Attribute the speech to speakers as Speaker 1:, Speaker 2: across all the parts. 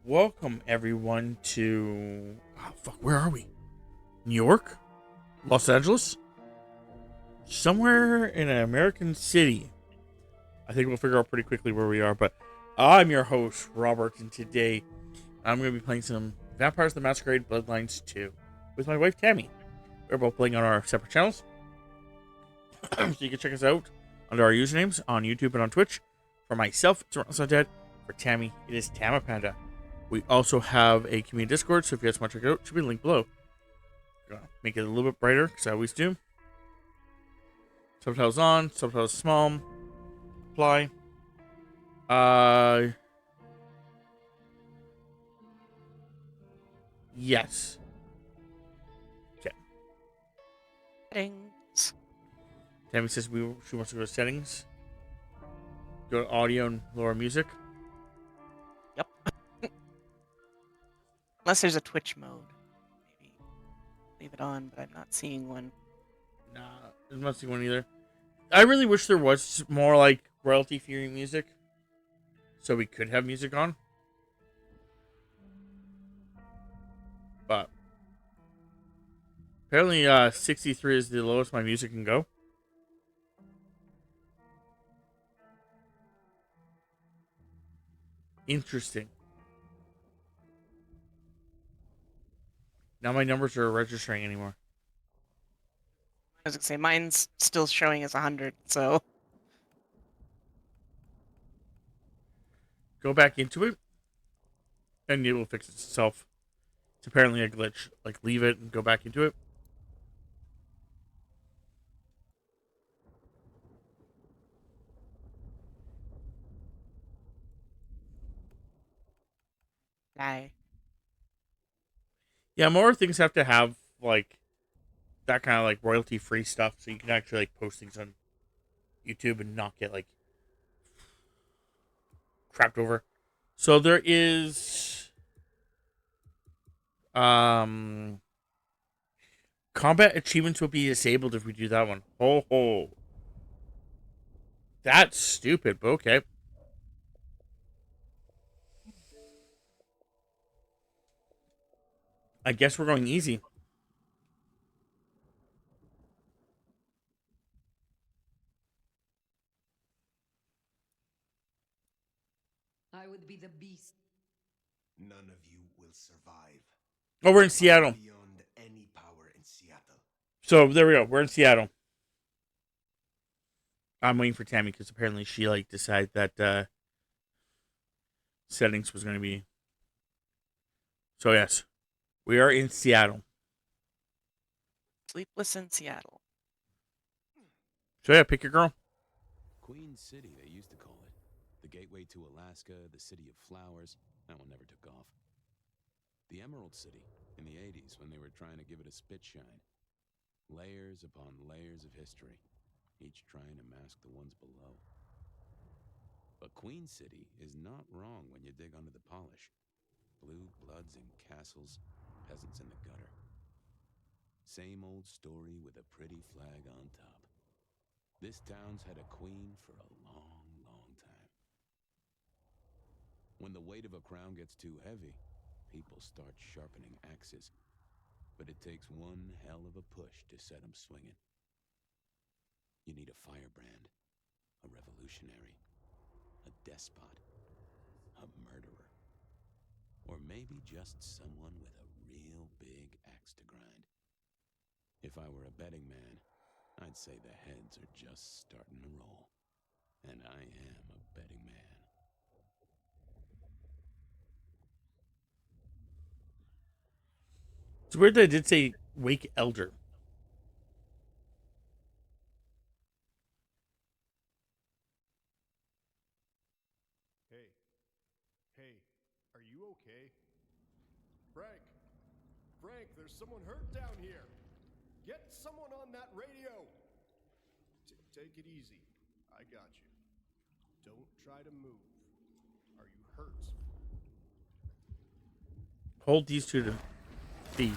Speaker 1: Welcome everyone to where are we? New York? Los Angeles? Somewhere in an American city. I think we'll figure out pretty quickly where we are, but I'm your host, Robert, and today I'm going to be playing some Vampires the Masquerade Bloodlines 2 with my wife Tammy. We're both playing on our separate channels. So you can check us out under our usernames on YouTube and on Twitch. For myself, it's Ron's Dead. For Tammy, it is Tamapanda. We also have a community Discord, so if you guys want to check it out, it should be linked below. Gonna make it a little bit brighter, because I always do. Subtitles on, subtitles small. Apply. Yes. Okay.
Speaker 2: Settings.
Speaker 1: Tammy says she wants to go to settings. Go to audio and lower music.
Speaker 2: Yep. Unless there's a Twitch mode. Maybe leave it on, but I'm not seeing one.
Speaker 1: Nah, I'm not seeing one either. I really wish there was more like royalty-free music, so we could have music on. But apparently, 63 is the lowest my music can go. Interesting. Now my numbers are registering anymore.
Speaker 2: I was gonna say mine's still showing as 100, so
Speaker 1: Go back into it, and it will fix itself. It's apparently a glitch. Like, leave it and go back into it.
Speaker 2: die.
Speaker 1: Yeah, more things have to have like that kind of like royalty-free stuff, so you can actually like post things on YouTube and not get like crapped over. So there is combat achievements will be disabled if we do that one. Ho ho. That's stupid, but okay. I guess we're going easy.
Speaker 3: I would be the beast.
Speaker 4: None of you will survive.
Speaker 1: Oh, we're in Seattle.
Speaker 4: Beyond any power in Seattle.
Speaker 1: So there we go. We're in Seattle. I'm waiting for Tammy because apparently she like decided that settings was going to be. So yes, we are in Seattle.
Speaker 2: Sleepless in Seattle.
Speaker 1: So yeah, pick your girl.
Speaker 5: Queen City, they used to call it. The gateway to Alaska, the city of flowers. That one never took off. The Emerald City, in the 80s, when they were trying to give it a spit shine. Layers upon layers of history, each trying to mask the ones below. But Queen City is not wrong when you dig under the polish. Blue bloods in castles, peasants in the gutter. Same old story with a pretty flag on top. This town's had a queen for a long, long time. When the weight of a crown gets too heavy, people start sharpening axes. But it takes one hell of a push to set them swinging. You need a firebrand, a revolutionary, a despot, a murderer, or maybe just someone with a real big axe to grind. If I were a betting man, I'd say the heads are just starting to roll. And I am a betting man.
Speaker 1: It's weird that I did say Wake Elder.
Speaker 6: Hey, are you okay? Frank, there's someone hurt down here. Get someone on that radio. Take it easy. I got you. Don't try to move. Are you hurt?
Speaker 1: Hold these two to B.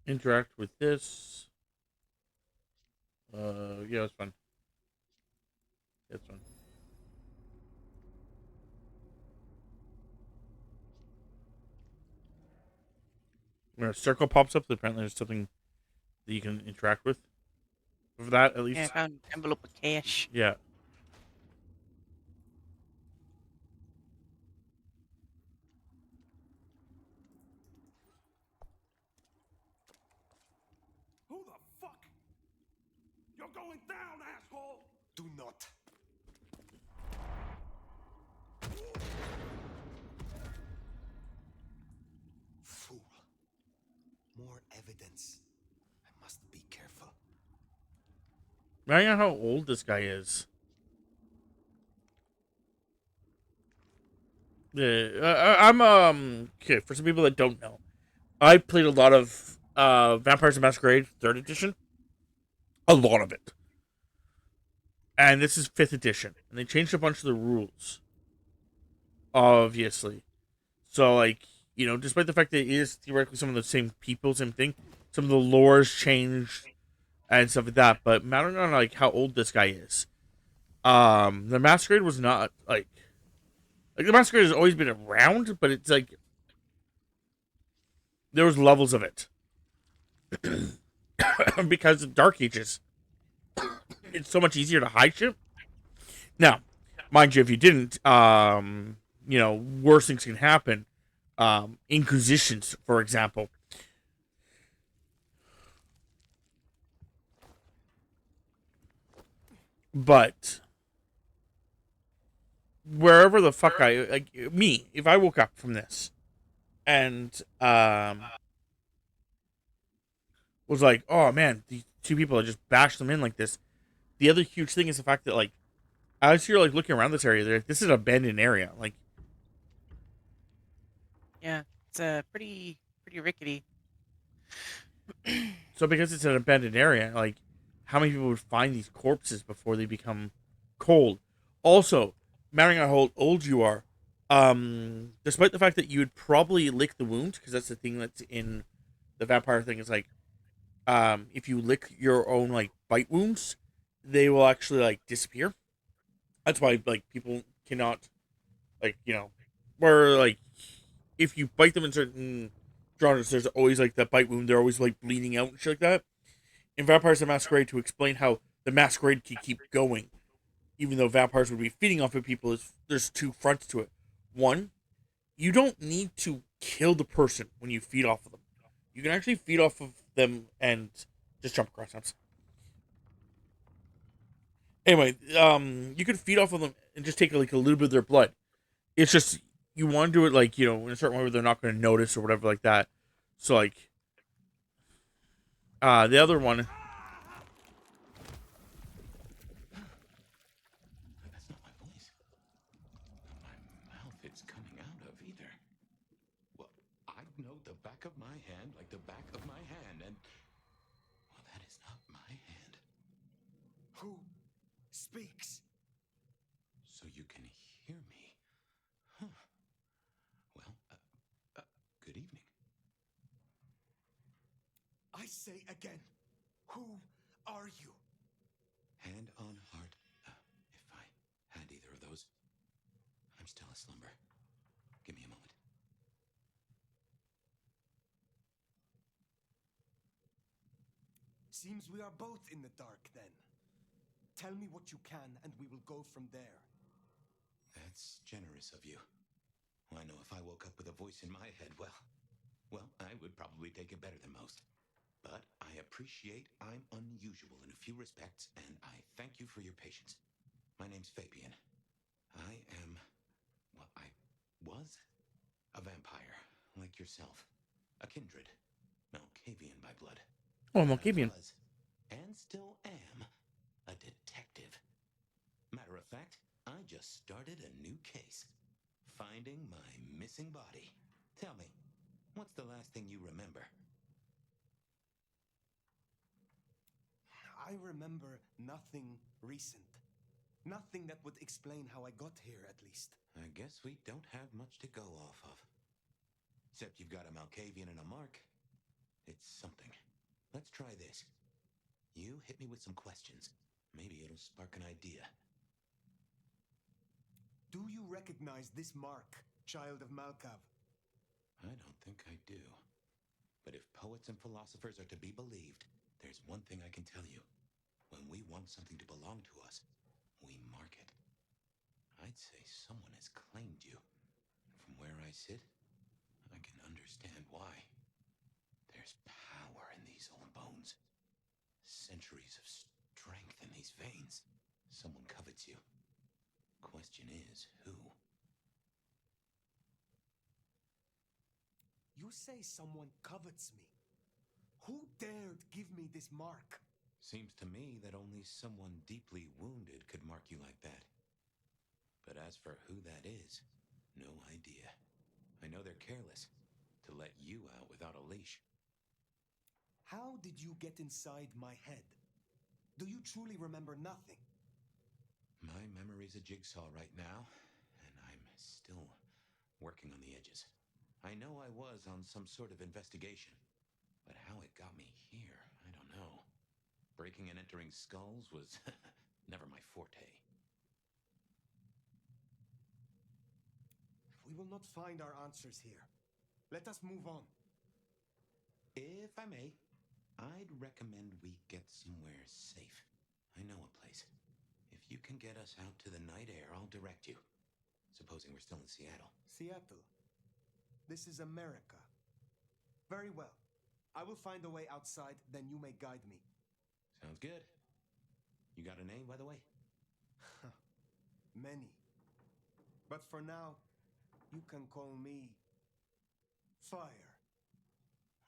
Speaker 1: interact with this. Yeah, it's fun. It's fun. When a circle pops up, apparently there's something that you can interact with. For that, at least.
Speaker 2: Yeah, I found an envelope of cash.
Speaker 1: Yeah.
Speaker 6: Who the fuck? You're going down, asshole!
Speaker 4: Do not. Fool. More evidence. I must be careful.
Speaker 1: I don't know how old this guy is. Yeah, I'm okay. For some people that don't know, I played a lot of Vampires the Masquerade Third Edition. A lot of it, and this is Fifth Edition, and they changed a bunch of the rules. Obviously, so like despite the fact that it is theoretically some of the same people, same thing, some of the lore's changed and stuff like that. But mattering on like how old this guy is, the Masquerade was not like the Masquerade has always been around, but it's like there was levels of it because of Dark Ages. It's so much easier to hide shit. Now, mind you, if you didn't, worse things can happen. Inquisitions, for example. But wherever the fuck if I woke up from this and was like, oh man, these two people, I just bashed them in like this. The other huge thing is the fact that like as you're like looking around this area, this is an abandoned area. Like,
Speaker 2: Yeah, it's pretty rickety.
Speaker 1: so because it's an abandoned area, like how many people would find these corpses before they become cold? Also, mattering how old you are, despite the fact that you would probably lick the wound, because that's the thing that's in the vampire thing is like, if you lick your own like bite wounds, they will actually like disappear. That's why like people cannot like where like if you bite them in certain genres, there's always like that bite wound. They're always like bleeding out and shit like that. In Vampires the Masquerade, to explain how the Masquerade can keep going, even though vampires would be feeding off of people, there's two fronts to it. One, you don't need to kill the person when you feed off of them. You can actually feed off of them and just jump across them. Anyway, you can feed off of them and just take like a little bit of their blood. It's just you want to do it like in a certain way where they're not going to notice or whatever like that. So like, the other one.
Speaker 5: That's not my voice. My mouth it's coming out of either. Well, I know the back of my hand like the back of my hand, and well, that is not my hand.
Speaker 4: Who speaks?
Speaker 5: So you can hear me. Huh. Well, good evening.
Speaker 4: I say again, who are you?
Speaker 5: Hand on heart, if I had either of those, I'm still asleep. Give me a moment.
Speaker 4: Seems we are both in the dark then. Tell me what you can and we will go from there.
Speaker 5: That's generous of you. I know if I woke up with a voice in my head, well, I would probably take it better than most. But I appreciate I'm unusual in a few respects, and I thank you for your patience. My name's Fabian. I was a vampire, like yourself. A kindred. Malkavian by blood.
Speaker 1: Oh, Malkavian.
Speaker 5: I was, and still am, a detective. Matter of fact, I just started a new case. Finding my missing body. Tell me, what's the last thing you remember?
Speaker 4: I remember nothing recent. Nothing that would explain how I got here, at least.
Speaker 5: I guess we don't have much to go off of. Except you've got a Malkavian and a mark.
Speaker 7: It's something. Let's try this. You hit me with some questions. Maybe it'll spark an idea.
Speaker 4: Do you recognize this mark, child of Malkav?
Speaker 7: I don't think I do. But if poets and philosophers are to be believed, there's one thing I can tell you. When we want something to belong to us, we mark it. I'd say someone has claimed you. And from where I sit, I can understand why. There's power in these old bones. Centuries of strength in these veins. Someone covets you. Question is, who?
Speaker 4: You say someone covets me. Who dared give me this mark?
Speaker 7: Seems to me that only someone deeply wounded could mark you like that. But as for who that is, no idea. I know they're careless to let you out without a leash.
Speaker 4: How did you get inside my head? Do you truly remember nothing?
Speaker 7: My memory's a jigsaw right now, and I'm still working on the edges. I know I was on some sort of investigation, but how it got me here, I don't know. Breaking and entering skulls was never my forte.
Speaker 4: We will not find our answers here. Let us move on.
Speaker 7: If I may, I'd recommend we get somewhere safe. I know a place. If you can get us out to the night air, I'll direct you. Supposing we're still in Seattle.
Speaker 4: Seattle. This is America. Very well. I will find a way outside, then you may guide me.
Speaker 7: Sounds good. You got a name, by the way?
Speaker 4: Many. But for now, you can call me Fire.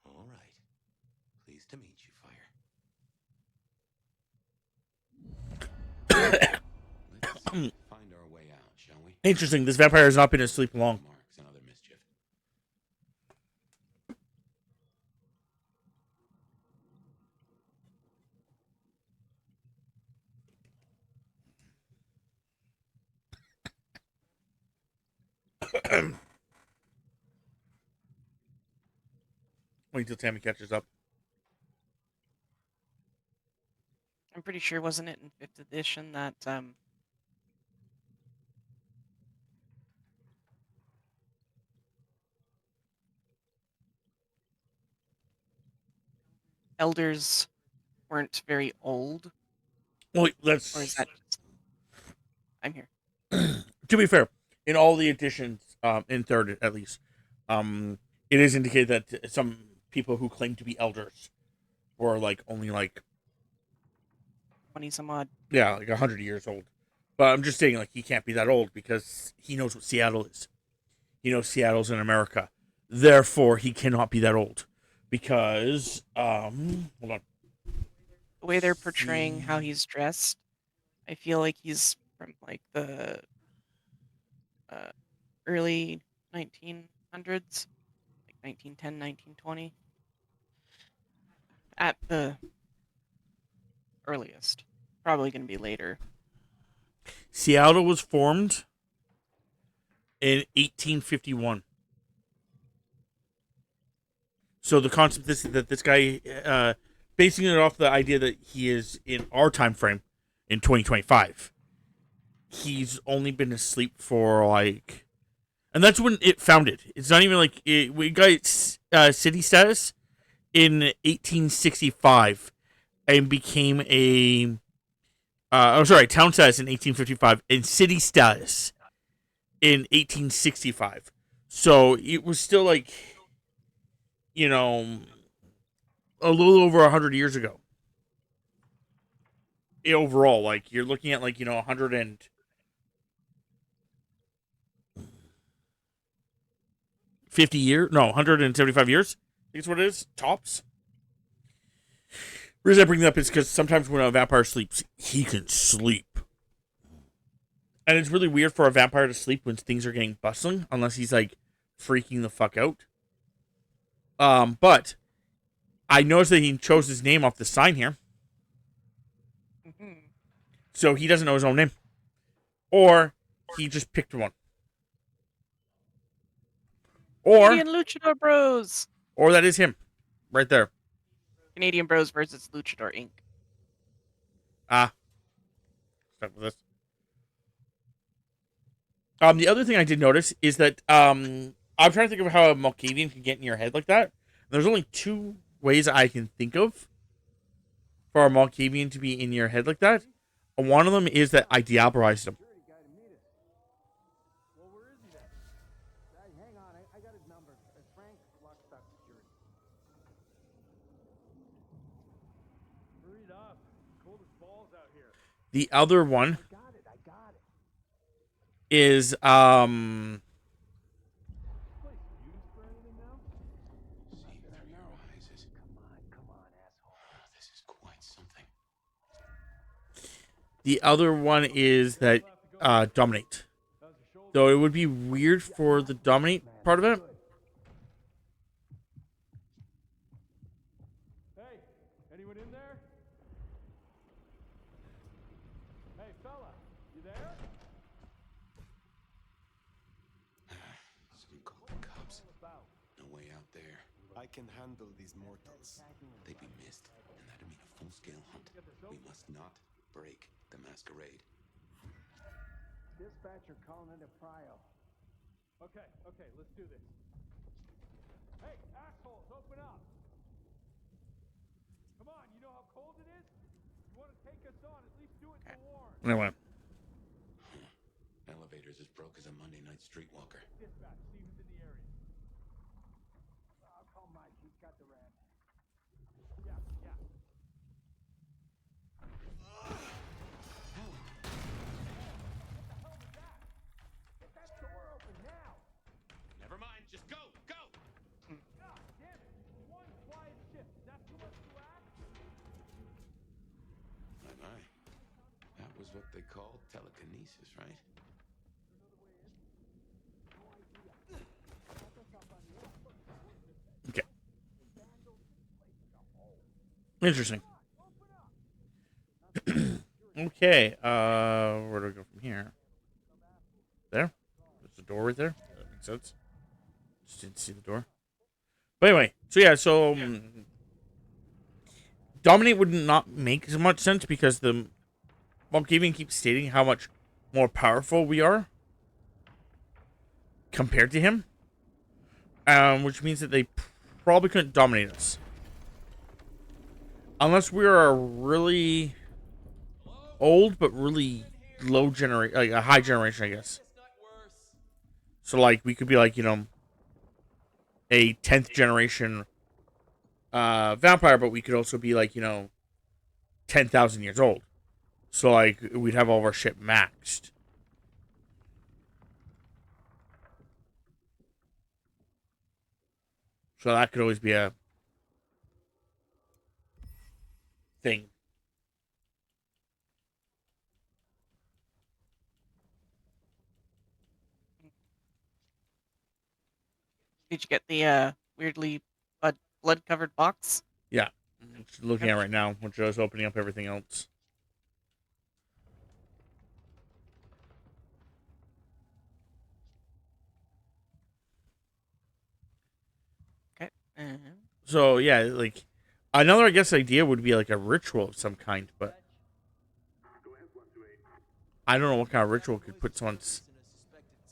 Speaker 7: All right. Pleased to meet you, Fire. Let's find our way out, shall we?
Speaker 1: Interesting. This vampire has not been asleep long.
Speaker 7: Marks and other mischief.
Speaker 1: Wait until Tammy catches up.
Speaker 2: I'm pretty sure, wasn't it in 5th edition that elders weren't very old?
Speaker 1: Well,
Speaker 2: Or is that just... I'm here.
Speaker 1: to be fair, in all the editions, in 3rd at least, it is indicated that some people who claim to be elders were like only like
Speaker 2: 20 some odd.
Speaker 1: yeah, like 100 years old. But I'm just saying, like, he can't be that old because he knows what Seattle is. He knows Seattle's in America. Therefore, he cannot be that old because hold on.
Speaker 2: The way they're portraying how he's dressed, I feel like he's from like the early 1900s, like 1910, 1920. At the earliest. Probably going to be later.
Speaker 1: Seattle was formed in 1851. So the concept is that this guy, basing it off the idea that he is in our time frame in 2025, he's only been asleep for like, and that's when it founded. It's not even like we got city status in 1865 and became a town status in 1855 and city status in 1865. So it was still like, you know, a little over 100 years ago. Overall, like you're looking at like, 175 years. I think it's what it is, tops. The reason I bring that up is because sometimes when a vampire sleeps, he can sleep. And it's really weird for a vampire to sleep when things are getting bustling, unless he's like freaking the fuck out. But I noticed that he chose his name off the sign here.
Speaker 2: Mm-hmm.
Speaker 1: So he doesn't know his own name. Or he just picked one. Or
Speaker 2: Canadian Luchador Bros.
Speaker 1: Or that is him. right there.
Speaker 2: Canadian Bros versus Luchador Inc.
Speaker 1: Ah, stuck with this. The other thing I did notice is that I'm trying to think of how a Malkavian can get in your head like that. There's only two ways I can think of for a Malkavian to be in your head like that. And one of them is that I diablerized him.
Speaker 4: Well, where is he then? Hang on, I got his number. Frank Lockstock Security.
Speaker 6: Hurry it up. Cold as balls out here.
Speaker 1: The other one
Speaker 4: I got it.
Speaker 1: is
Speaker 6: Place used for anything now?
Speaker 5: Seeing through your eyes is...
Speaker 4: Come on, asshole.
Speaker 5: This is quite something.
Speaker 1: the other one is that dominate.
Speaker 6: How's your shoulder?
Speaker 1: Though it would be weird for the dominate part of it.
Speaker 6: Hey, anyone in there? Hey, fella, you there?
Speaker 5: Someone called the cops. No way out there.
Speaker 4: I can handle these mortals.
Speaker 5: They'd be missed, and that'd mean a full-scale hunt. We must not break the masquerade.
Speaker 4: Dispatcher calling into Prio.
Speaker 6: Okay, let's do this. Hey, assholes, open up! Come on, you know how cold it is? You want to take us on, at least do it to warn.
Speaker 1: Anyway,
Speaker 5: Elevator's as broke as a Monday night streetwalker.
Speaker 6: Dispatch, see who's in the area.
Speaker 4: I'll call Mike. He's got the ram.
Speaker 6: Yeah.
Speaker 4: Get that door open now.
Speaker 5: Never mind, just go!
Speaker 6: God damn it! One quiet shift. Is that too much to ask?
Speaker 5: My. That was what they called telekinesis, right?
Speaker 1: okay. Interesting. Okay, where do we go from here? There? There's a door right there. That makes sense. Just didn't see the door. But anyway, so Dominate would not make as much sense because the Malkavian keeps stating how much more powerful we are compared to him. Which means that they probably couldn't dominate us. Unless we are a really old but really low generation, like a high generation, I guess. So like we could be like, a 10th generation vampire, but we could also be like, 10,000 years old. So like we'd have all of our shit maxed. So that could always be a thing.
Speaker 2: Did you get the weirdly blood-covered box?
Speaker 1: Yeah. Just looking at it right now, which I was opening up everything else.
Speaker 2: Okay.
Speaker 1: So yeah, like another I guess idea would be like a ritual of some kind, but I don't know what kind of ritual could put someone's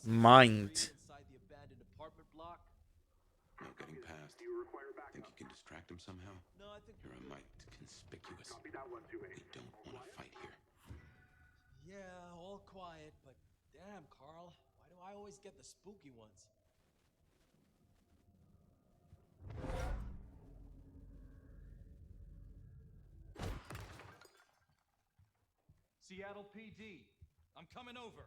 Speaker 1: mind.
Speaker 5: No getting past. Think you can distract him somehow? You're a mite conspicuous. We don't want to fight here.
Speaker 8: Yeah, all quiet, but damn, Carl, why do I always get the spooky ones?
Speaker 6: Seattle PD, I'm coming over.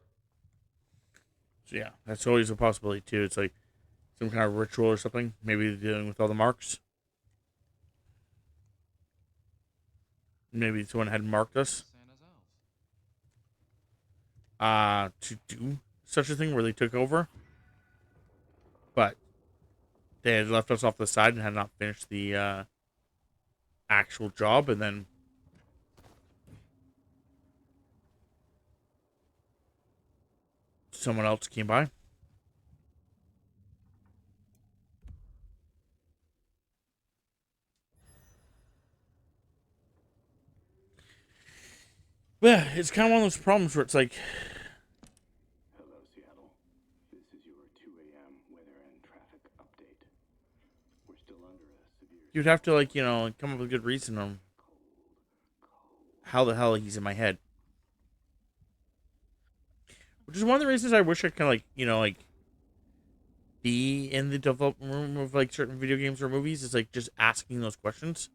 Speaker 1: So yeah, that's always a possibility too. It's like some kind of ritual or something. Maybe dealing with all the marks. Maybe someone had marked us. To do such a thing where they took over. But they had left us off the side and had not finished the actual job, and then someone else came by. But yeah, it's kind of one of those problems where it's like,
Speaker 9: Hello, Seattle. This is your 2 a.m. weather and traffic update. We're still under a severe...
Speaker 1: you'd have to, like, you know, come up with a good reason on how the hell he's in my head. Which is one of the reasons I wish I could, like, you know, like, be in the development room of, like, certain video games or movies. Is like just asking those questions.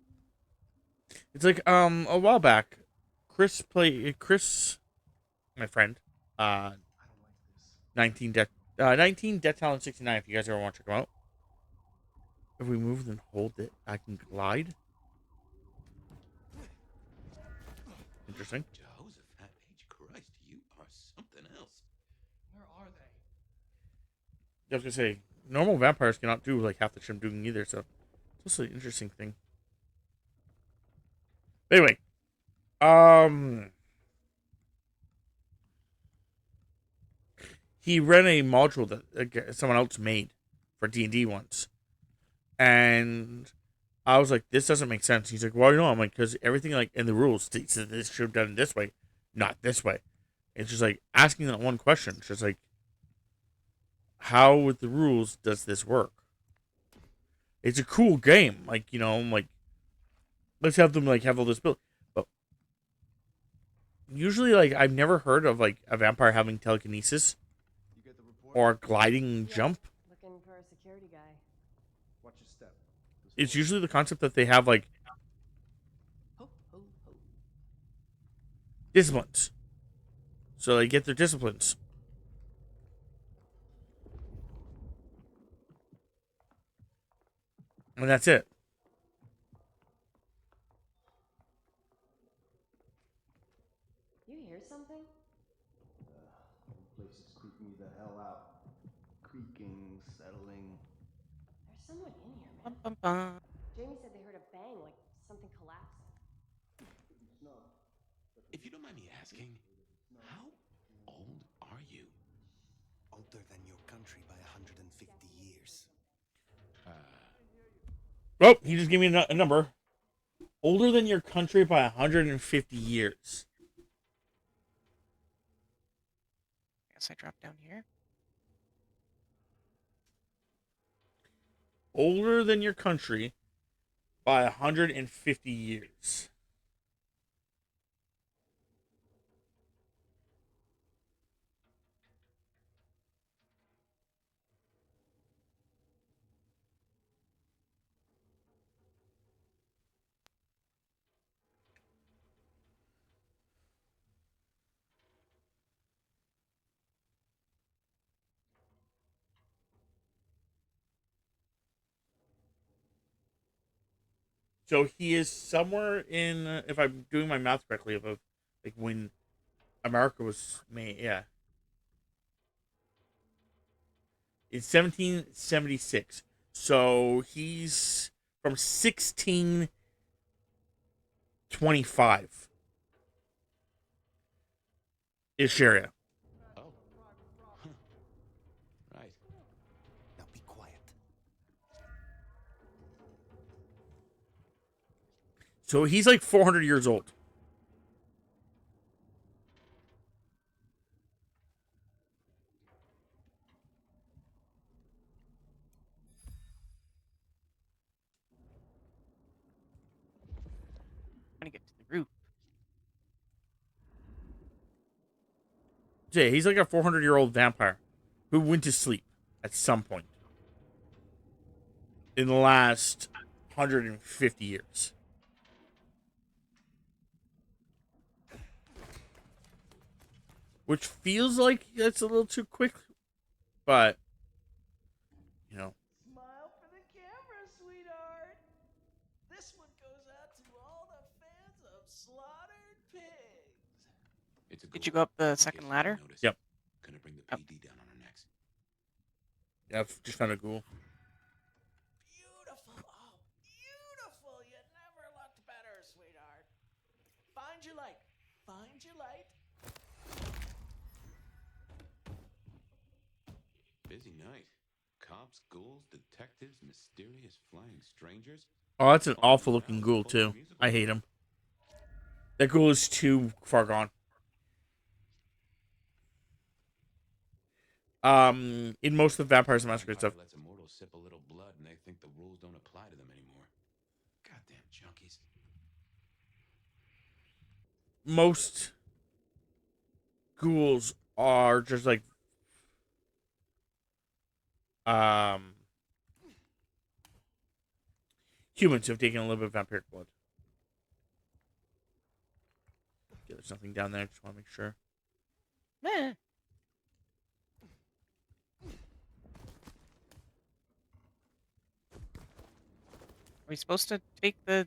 Speaker 1: It's like, a while back, Chris, my friend, 19 Death Talent 69, if you guys ever want to check them out. If we move and hold it, I can glide. Interesting.
Speaker 7: Jehoshaphat H. Christ, you are something else.
Speaker 8: Where are they?
Speaker 1: I was gonna say, normal vampires cannot do like half the shit I'm doing either, so it's also an interesting thing. Anyway, he ran a module that someone else made for D&D once, and I was like, this doesn't make sense. He's like, well, you know, I'm like, because everything like in the rules states that this should have done this way, not this way. It's just like asking that one question. It's just like, how with the rules does this work? It's a cool game, like, you know, like, let's have them like have all this built. But usually, like, I've never heard of like a vampire having telekinesis
Speaker 4: You get the report?
Speaker 1: or gliding
Speaker 10: Yeah,
Speaker 1: jump.
Speaker 10: looking for a security guy.
Speaker 4: Watch your step.
Speaker 1: It's usually the concept that they have like
Speaker 8: Ho, ho, ho.
Speaker 1: disciplines, so they get their disciplines. And that's it.
Speaker 10: You hear something?
Speaker 4: The place is creeping me the hell out. Creaking, settling.
Speaker 10: There's someone in here, man.
Speaker 2: Bum, bum, bum.
Speaker 10: Jamie said they heard a bang, like something collapsing.
Speaker 7: If you don't mind me asking, how old are you?
Speaker 4: Older than your country by 150 years.
Speaker 1: Oh, he just gave me a number. Older than your country by 150 years.
Speaker 2: Guess I drop down here.
Speaker 1: Older than your country by 150 years. So he is somewhere in, if I'm doing my math correctly, of like when America was made. Yeah, it's 1776. So he's from 1625. Ish area.
Speaker 7: Oh. Huh. Right.
Speaker 4: Now be quiet.
Speaker 1: So he's like 400 years old.
Speaker 2: I'm gonna get to the roof.
Speaker 1: Yeah, he's like a 400-year-old vampire who went to sleep at some point in the last 150 years. Which feels like that's a little too quick, but, you know.
Speaker 8: Smile for the camera, sweetheart. This one goes out to all the fans of slaughtered pigs.
Speaker 7: It's a
Speaker 2: Did
Speaker 7: good
Speaker 2: you go up the
Speaker 7: in case
Speaker 2: second
Speaker 7: you
Speaker 2: ladder?
Speaker 7: didn't notice.
Speaker 1: Yep.
Speaker 7: Gonna bring the
Speaker 2: Yep.
Speaker 7: PD down on our necks.
Speaker 1: Yeah, I've just found a ghoul.
Speaker 8: Beautiful. Oh, beautiful. You never looked better, sweetheart. Find your light. Find your light.
Speaker 7: Busy night. Cops, ghouls, detectives, mysterious flying strangers.
Speaker 1: Oh, that's an
Speaker 7: All
Speaker 1: awful looking
Speaker 7: around
Speaker 1: ghoul,
Speaker 7: full of
Speaker 1: too.
Speaker 7: musical
Speaker 1: I hate him. That ghoul is too far gone. In most of the Vampires and Masquerade stuff,
Speaker 5: lets immortals sip a little blood and they think the rules don't apply to them anymore. Goddamn junkies.
Speaker 1: most ghouls are just like humans who have taken a little bit of vampiric blood. Okay, there's nothing down there. Just want to make sure.
Speaker 2: Meh. Are we supposed to take the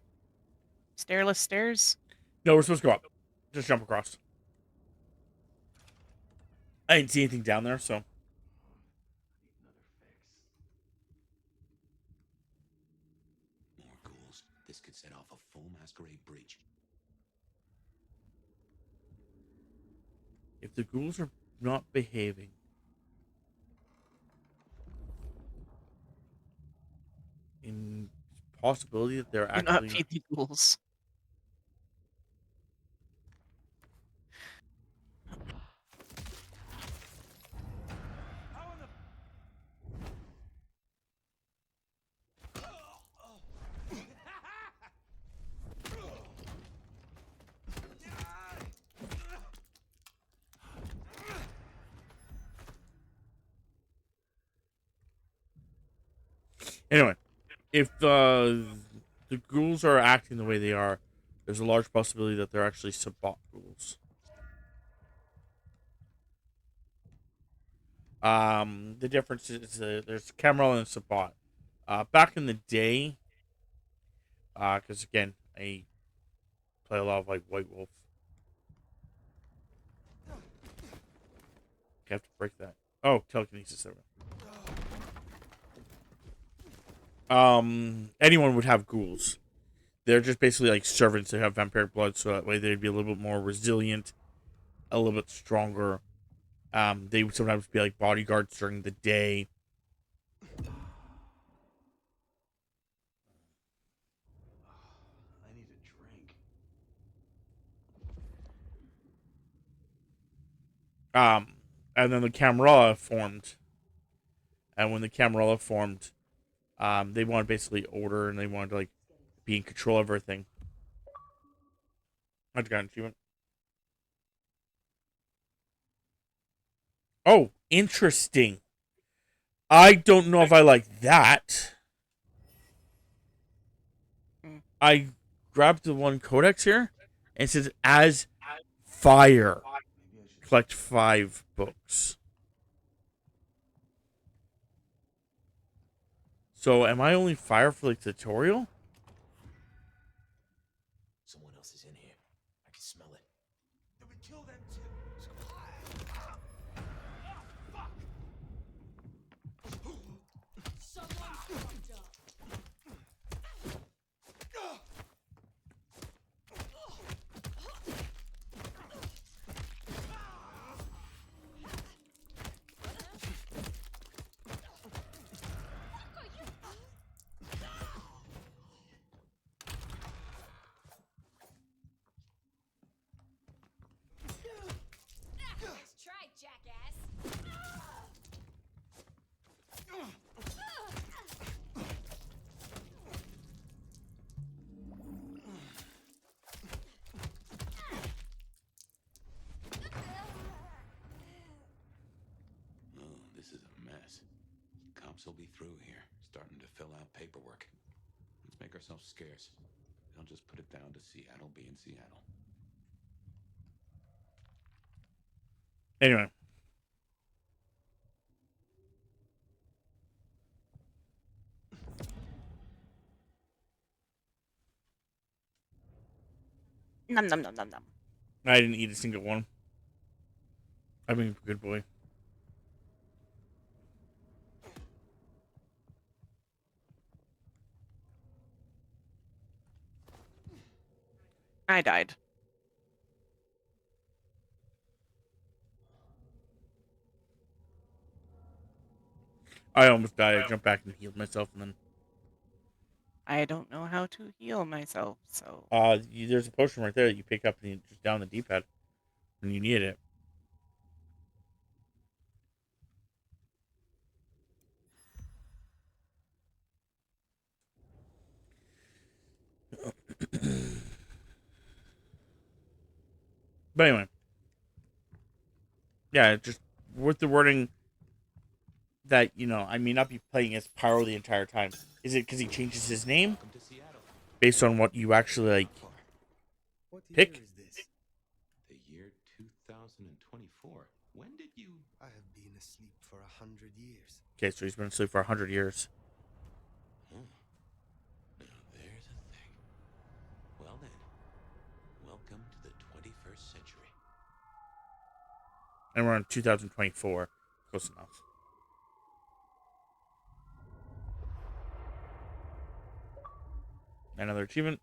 Speaker 2: stairless stairs?
Speaker 1: No, we're supposed to go up. Just jump across. I didn't see anything down there, so.
Speaker 7: More ghouls. This could set off a full masquerade breach.
Speaker 1: If the ghouls are not behaving, in possibility that they're
Speaker 2: Do not
Speaker 1: actually
Speaker 2: feed the ghouls.
Speaker 1: anyway. If the ghouls are acting the way they are, there's a large possibility that they're actually Sabbat ghouls. The difference is there's Cameron and Sabbat. Back in the day, because again, I play a lot of like White Wolf. I have to break that. Oh, telekinesis. There we go. Anyone would have ghouls. They're just basically like servants that have vampiric blood, so that way they'd be a little bit more resilient, a little bit stronger. They would sometimes be like bodyguards during the day.
Speaker 6: I need a drink.
Speaker 1: And then the Camarilla formed. And when the Camarilla formed, they wanted basically order and they wanted to like be in control of everything. I just got an achievement. Oh, interesting. I don't know if I like that. I grabbed the one codex here and it says as fire. Collect 5 books. So am I only fire for like tutorial?
Speaker 7: Someone else is in here. I can smell it.
Speaker 6: Then we kill them too.
Speaker 3: Someone fucked up.
Speaker 11: Nice try, jackass.
Speaker 5: Oh, this is a mess. Cops will be through here, starting to fill out paperwork. Let's make ourselves scarce. They'll just put it down to Seattle being Seattle.
Speaker 1: Anyway.
Speaker 2: Nom nom nom nom nom.
Speaker 1: I didn't eat a single one. I'm being a good boy.
Speaker 2: I died.
Speaker 1: I almost died. I jumped back and healed myself and then
Speaker 2: I don't know how to heal myself, so
Speaker 1: There's a potion right there that you pick up and you just down the D-pad when you need it. But anyway, yeah, just with the wording that I may not be playing as Pyro the entire time. Is it because he changes his name
Speaker 5: Welcome to Seattle.
Speaker 1: based on what you actually like
Speaker 4: What year
Speaker 1: pick?
Speaker 4: is this?
Speaker 5: The year 2024. When did you...
Speaker 4: I have been asleep for 100 years.
Speaker 1: Okay, so he's been asleep for 100 years.
Speaker 5: Huh. Now there's a thing. Well then, welcome to the 21st century.
Speaker 1: And we're on 2024. Close enough. Another achievement.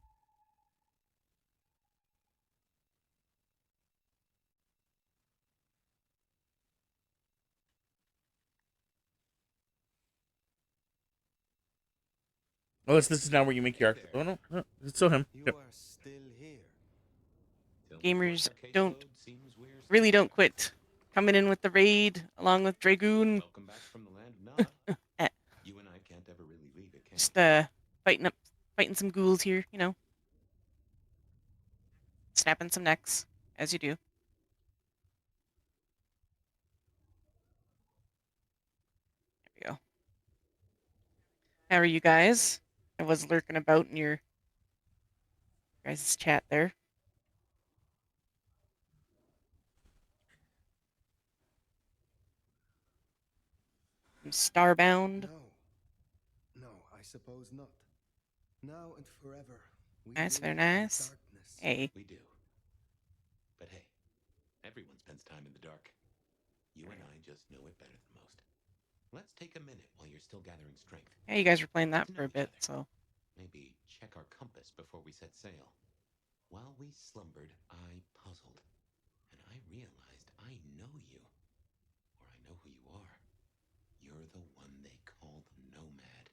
Speaker 1: Oh, this is now where you make your... Oh, no. It's still him.
Speaker 4: You
Speaker 1: Yep.
Speaker 4: are still here.
Speaker 2: gamers really don't quit. Coming in with the raid along with Dragoon.
Speaker 5: Welcome back from the land of Nod. You and I can't ever really leave it, can
Speaker 2: Just fighting some ghouls here, snapping some necks as you do. There we go. How are you guys? I was lurking about in your guys' chat there. I'm starbound.
Speaker 4: No, I suppose not. Now and forever. We
Speaker 2: Nice,
Speaker 4: live
Speaker 2: very
Speaker 4: in
Speaker 2: nice.
Speaker 4: darkness.
Speaker 2: Hey.
Speaker 5: We do. But hey, everyone spends time in the dark. You and I just know it better than most. Let's take a minute while you're still gathering strength.
Speaker 2: Yeah, you guys were playing that for a bit, so.
Speaker 5: Maybe check our compass before we set sail. While we slumbered, I puzzled. And I realized I know you. Or I know who you are. You're the one they call the Nomad.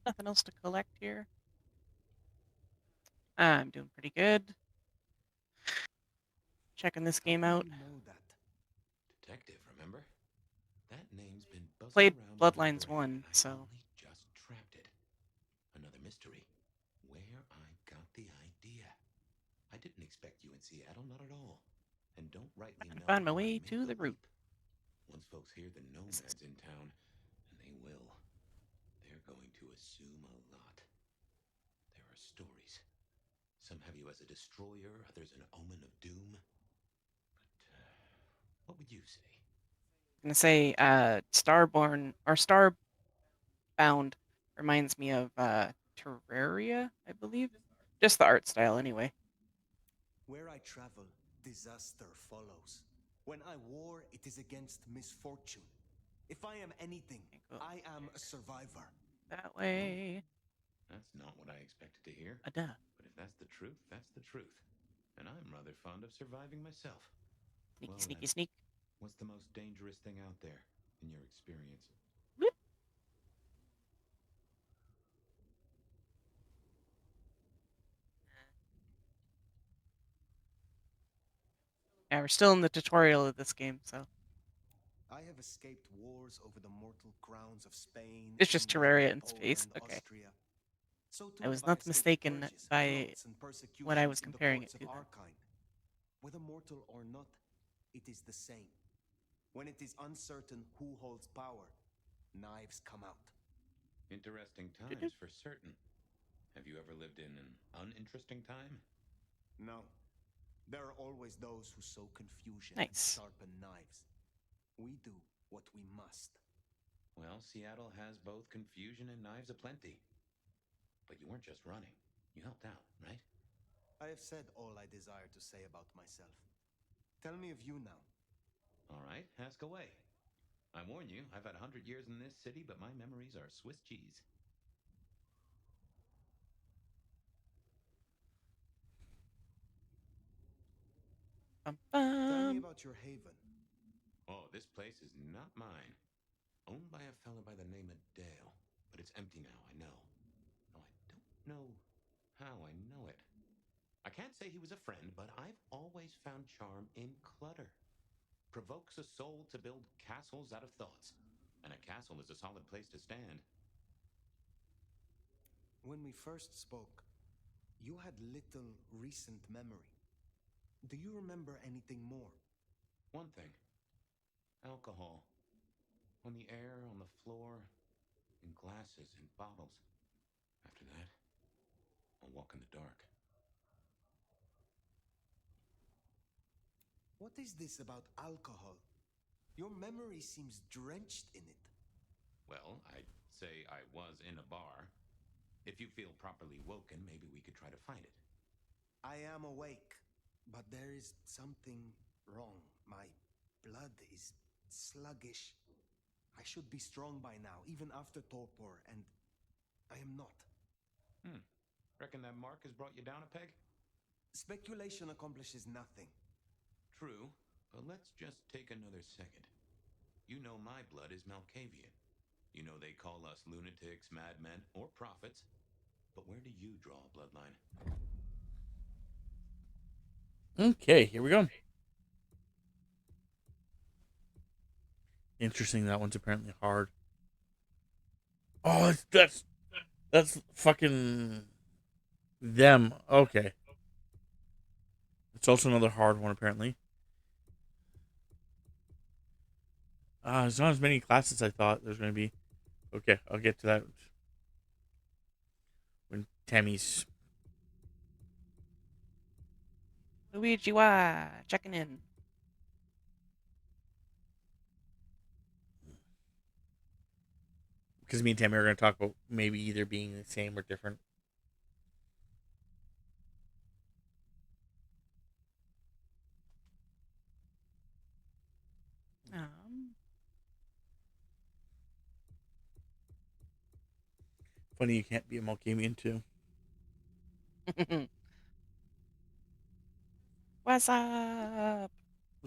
Speaker 2: Nothing else to collect here. I'm doing pretty good. Checking this game out.
Speaker 4: You know that?
Speaker 5: Detective, remember? That name's been buzzing
Speaker 2: Played
Speaker 5: around in my
Speaker 2: Bloodlines
Speaker 5: brain,
Speaker 2: 1,
Speaker 5: and
Speaker 2: so.
Speaker 5: I only just trapped it. Another mystery. Where I got the idea. I didn't expect you in Seattle, not at all. And don't write me
Speaker 2: I find my way
Speaker 5: made
Speaker 2: to the root.
Speaker 5: Once folks hear the Nomad's in town, and they will, they're going to assume a lot. There are stories. Some have you as a destroyer, others an omen of doom. But, what would you say?
Speaker 2: I'm gonna say Starborn or Starbound reminds me of Terraria, I believe. Just the art style anyway.
Speaker 4: Where I travel, disaster follows. When I war, it is against misfortune. If I am anything, I am a survivor.
Speaker 2: That way.
Speaker 5: That's not what I expected to hear.
Speaker 2: Duh.
Speaker 5: But if that's the truth, that's the truth. And I'm rather fond of surviving myself.
Speaker 2: Sneaky,
Speaker 5: Well,
Speaker 2: sneaky,
Speaker 5: then,
Speaker 2: sneak.
Speaker 5: What's the most dangerous thing out there, in your experience?
Speaker 2: Whoop. Yeah, we're still in the tutorial of this game, so.
Speaker 4: I have escaped wars over the mortal crowns of Spain.
Speaker 2: It's just
Speaker 4: England,
Speaker 2: Terraria in
Speaker 4: Poland,
Speaker 2: space. Okay.
Speaker 4: Austria. So too
Speaker 2: I was
Speaker 4: have
Speaker 2: not
Speaker 4: escaped
Speaker 2: mistaken
Speaker 4: purges,
Speaker 2: by
Speaker 4: plots, and
Speaker 2: what I was
Speaker 4: persecutions in the
Speaker 2: comparing it
Speaker 4: courts
Speaker 2: to.
Speaker 4: of our kind. Whether mortal or not, it is the same. When it is uncertain who holds power, knives come out.
Speaker 5: Interesting times for certain. Have you ever lived in an uninteresting time?
Speaker 4: No. There are always those who sow confusion and
Speaker 2: Nice.
Speaker 4: sharpen knives. We do what we must.
Speaker 5: Well, Seattle has both confusion and knives aplenty. But you weren't just running. You helped out, right?
Speaker 4: I have said all I desire to say about myself. Tell me of you now.
Speaker 5: All right, ask away. I warn you, I've had 100 years in this city, but my memories are Swiss cheese.
Speaker 4: Tell me about your haven.
Speaker 5: Oh, this place is not mine. Owned by a fella by the name of Dale.
Speaker 7: but it's empty now, I know. Now, I don't know how I know it. I can't say he was a friend, but I've always found charm in clutter. Provokes a soul to build castles out of thoughts. And a castle is a solid place to stand.
Speaker 4: When we first spoke, you had little recent memory. Do you remember anything more?
Speaker 7: One thing. Alcohol. On the air, on the floor, in glasses and bottles. After that, I'll walk in the dark.
Speaker 4: What is this about alcohol? Your memory seems drenched in it.
Speaker 7: Well, I'd say I was in a bar. If you feel properly woken, maybe we could try to find it.
Speaker 4: I am awake, but there is something wrong. My blood is sluggish. I should be strong by now, even after torpor, and I am not.
Speaker 7: Reckon that mark has brought you down a peg?
Speaker 4: Speculation accomplishes nothing.
Speaker 7: True, but let's just take another second. You know my blood is Malkavian. You know they call us lunatics, madmen, or prophets. But where do you draw a bloodline?
Speaker 1: Okay, here we go. Interesting. That one's apparently hard. Oh, that's fucking them. Okay. It's also another hard one, apparently. There's not as many classes I thought there's going to be. Okay, I'll get to that when Tammy's...
Speaker 2: Luigi, checking in.
Speaker 1: Because me and Tammy are going to talk about maybe either being the same or different. Funny you can't be a Malkavian too.
Speaker 2: What's up?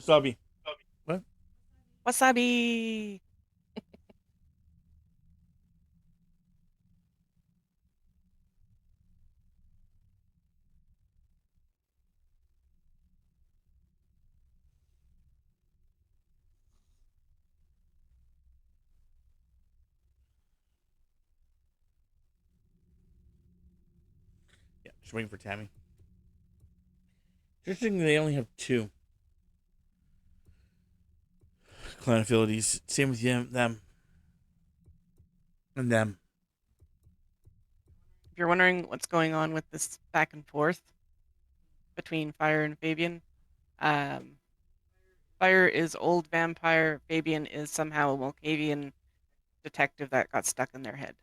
Speaker 1: Wasabi. What?
Speaker 2: Wasabi.
Speaker 1: Yeah, just waiting for Tammy. Interesting they only have 2 clan affiliates. Same with them. And them.
Speaker 2: If you're wondering what's going on with this back and forth between Fire and Fabian, Fire is old vampire. Fabian is somehow a Malkavian detective that got stuck in their head.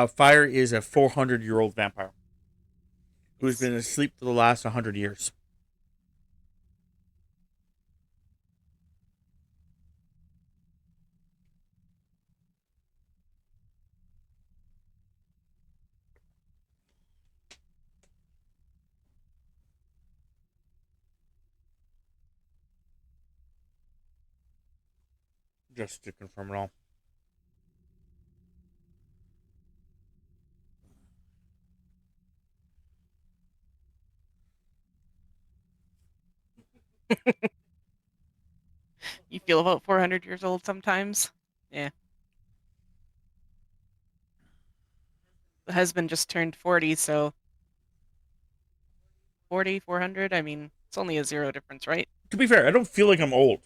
Speaker 1: Fire is a 400-year-old vampire who's been asleep for the last 100 years. Just to confirm it all.
Speaker 2: You feel about 400 years old sometimes? Yeah. The husband just turned 40, so 40, 400, I mean, it's only a 0 difference, right?
Speaker 1: To be fair, I don't feel like I'm old.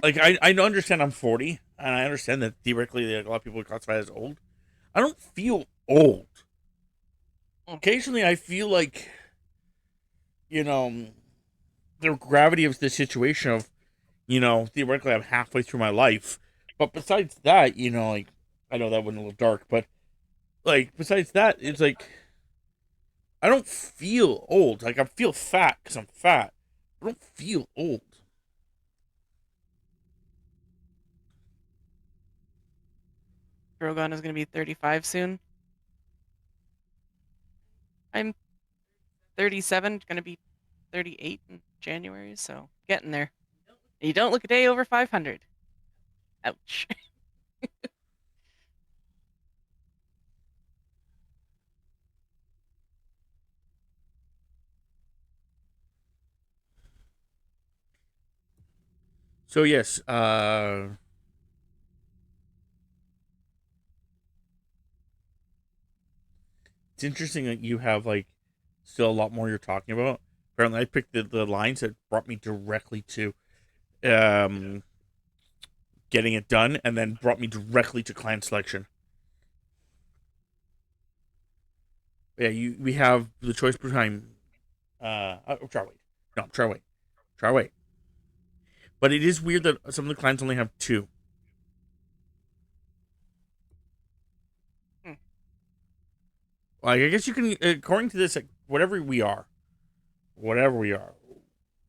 Speaker 1: Like, I understand I'm 40, and I understand that theoretically a lot of people would classify as old. I don't feel old. Occasionally, I feel like, the gravity of the situation of, theoretically I'm halfway through my life. But besides that, like, I know that went a little dark, but, like, besides that, it's like, I don't feel old. Like, I feel fat because I'm fat. I don't feel old.
Speaker 2: Drogon is going to be 35 soon. I'm 37, going to be 38 in January, so getting there. You don't look a day over 500. Ouch.
Speaker 1: So yes, it's interesting that you have like still a lot more you're talking about. Apparently, I picked the lines that brought me directly to getting it done, and then brought me directly to clan selection. Yeah, we have the choice between try wait. No, try wait. Try wait. But it is weird that some of the clans only have two.
Speaker 2: Hmm.
Speaker 1: Like I guess you can, according to this, like, whatever we are,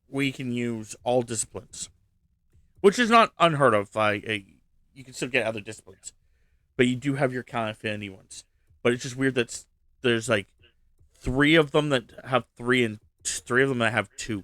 Speaker 1: we can use all disciplines, which is not unheard of. You can still get other disciplines, but you do have your clan affinity ones. But it's just weird that there's like three of them that have three and three of them that have two.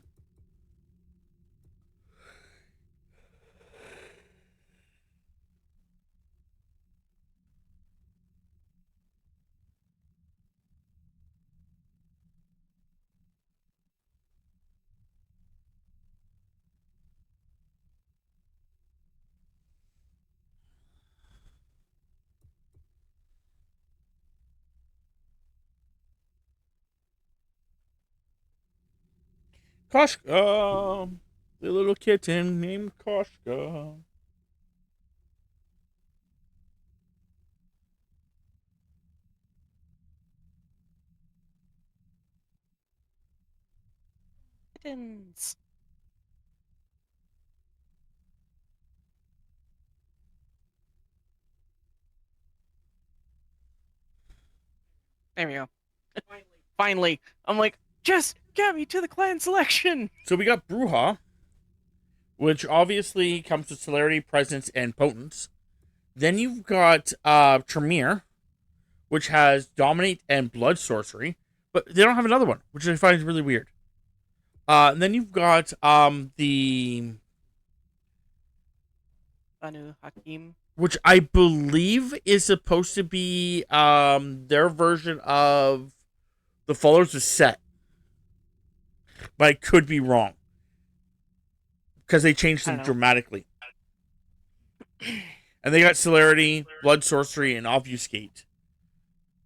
Speaker 1: Koshka, the little kitten named Koshka.
Speaker 2: Kittens. There we go. Finally, I'm like, just get me to the clan selection.
Speaker 1: So we got Bruja, which obviously comes with celerity, presence, and potence. Then you've got Tremere, which has dominate and blood sorcery, but they don't have another one, which I find really weird. And then you've got the
Speaker 2: Banu Hakim.
Speaker 1: which I believe is supposed to be their version of the Followers of Set, but I could be wrong because they changed them dramatically. And they got celerity, blood sorcery, and obfuscate.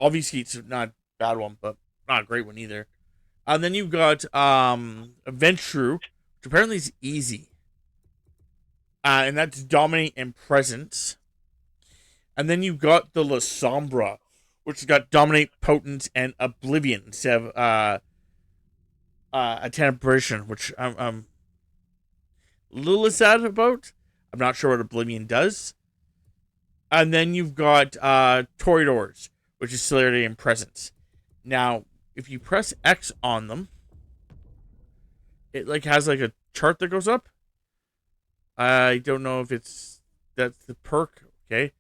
Speaker 1: Obfuscate's not a bad one, but not a great one either. And then you've got Ventru, which apparently is easy. And that's dominate and presence. And then you've got the Lasombra, which has got dominate, potence, and oblivion instead of a tenebration, which I'm a little sad about. I'm not sure what oblivion does. And then you've got Toreadors, which is celerity and presence. Now, if you press X on them, it like has like a chart that goes up. I don't know if that's the perk. Okay,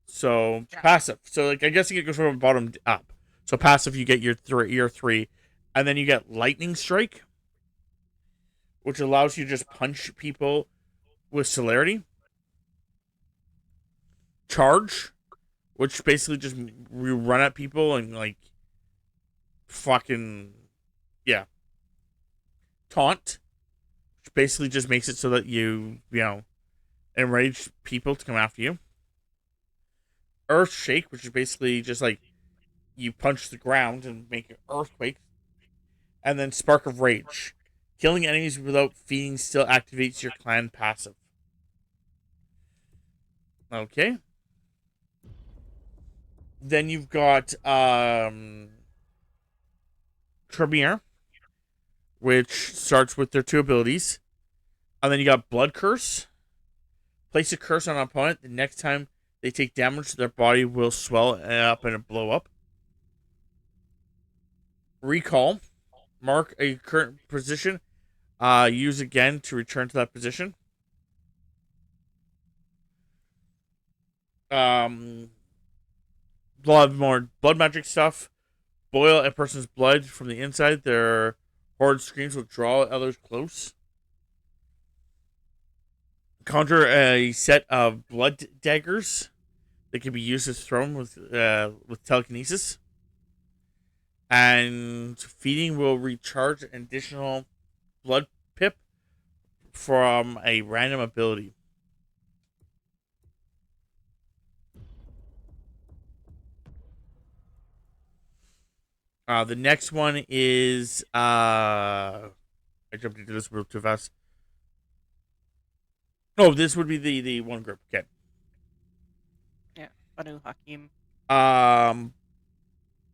Speaker 1: so passive. So like I guess it goes from bottom up. So passive, you get your three, and then you get lightning strike, which allows you to just punch people with celerity. Charge, which basically just you run at people and like fucking yeah. Taunt, which basically just makes it so that you know enrage people to come after you. Earth shake, which is basically just like you punch the ground and make an earthquake. And then spark of rage, killing enemies without feeding still activates your clan passive. Okay. Then you've got Tremere, which starts with their two abilities. And then you got Blood Curse. Place a curse on an opponent. The next time they take damage, their body will swell up and blow up. Recall. Mark a current position. Use again to return to that position. More blood magic stuff. Boil a person's blood from the inside. Their horrid screams will draw others close. Conjure a set of blood daggers that can be used as thrown with telekinesis. And feeding will recharge an additional blood pip from a random ability. The next one is I jumped into this real too fast. Oh, this would be the one group. Okay.
Speaker 2: Yeah, Banu Hakim.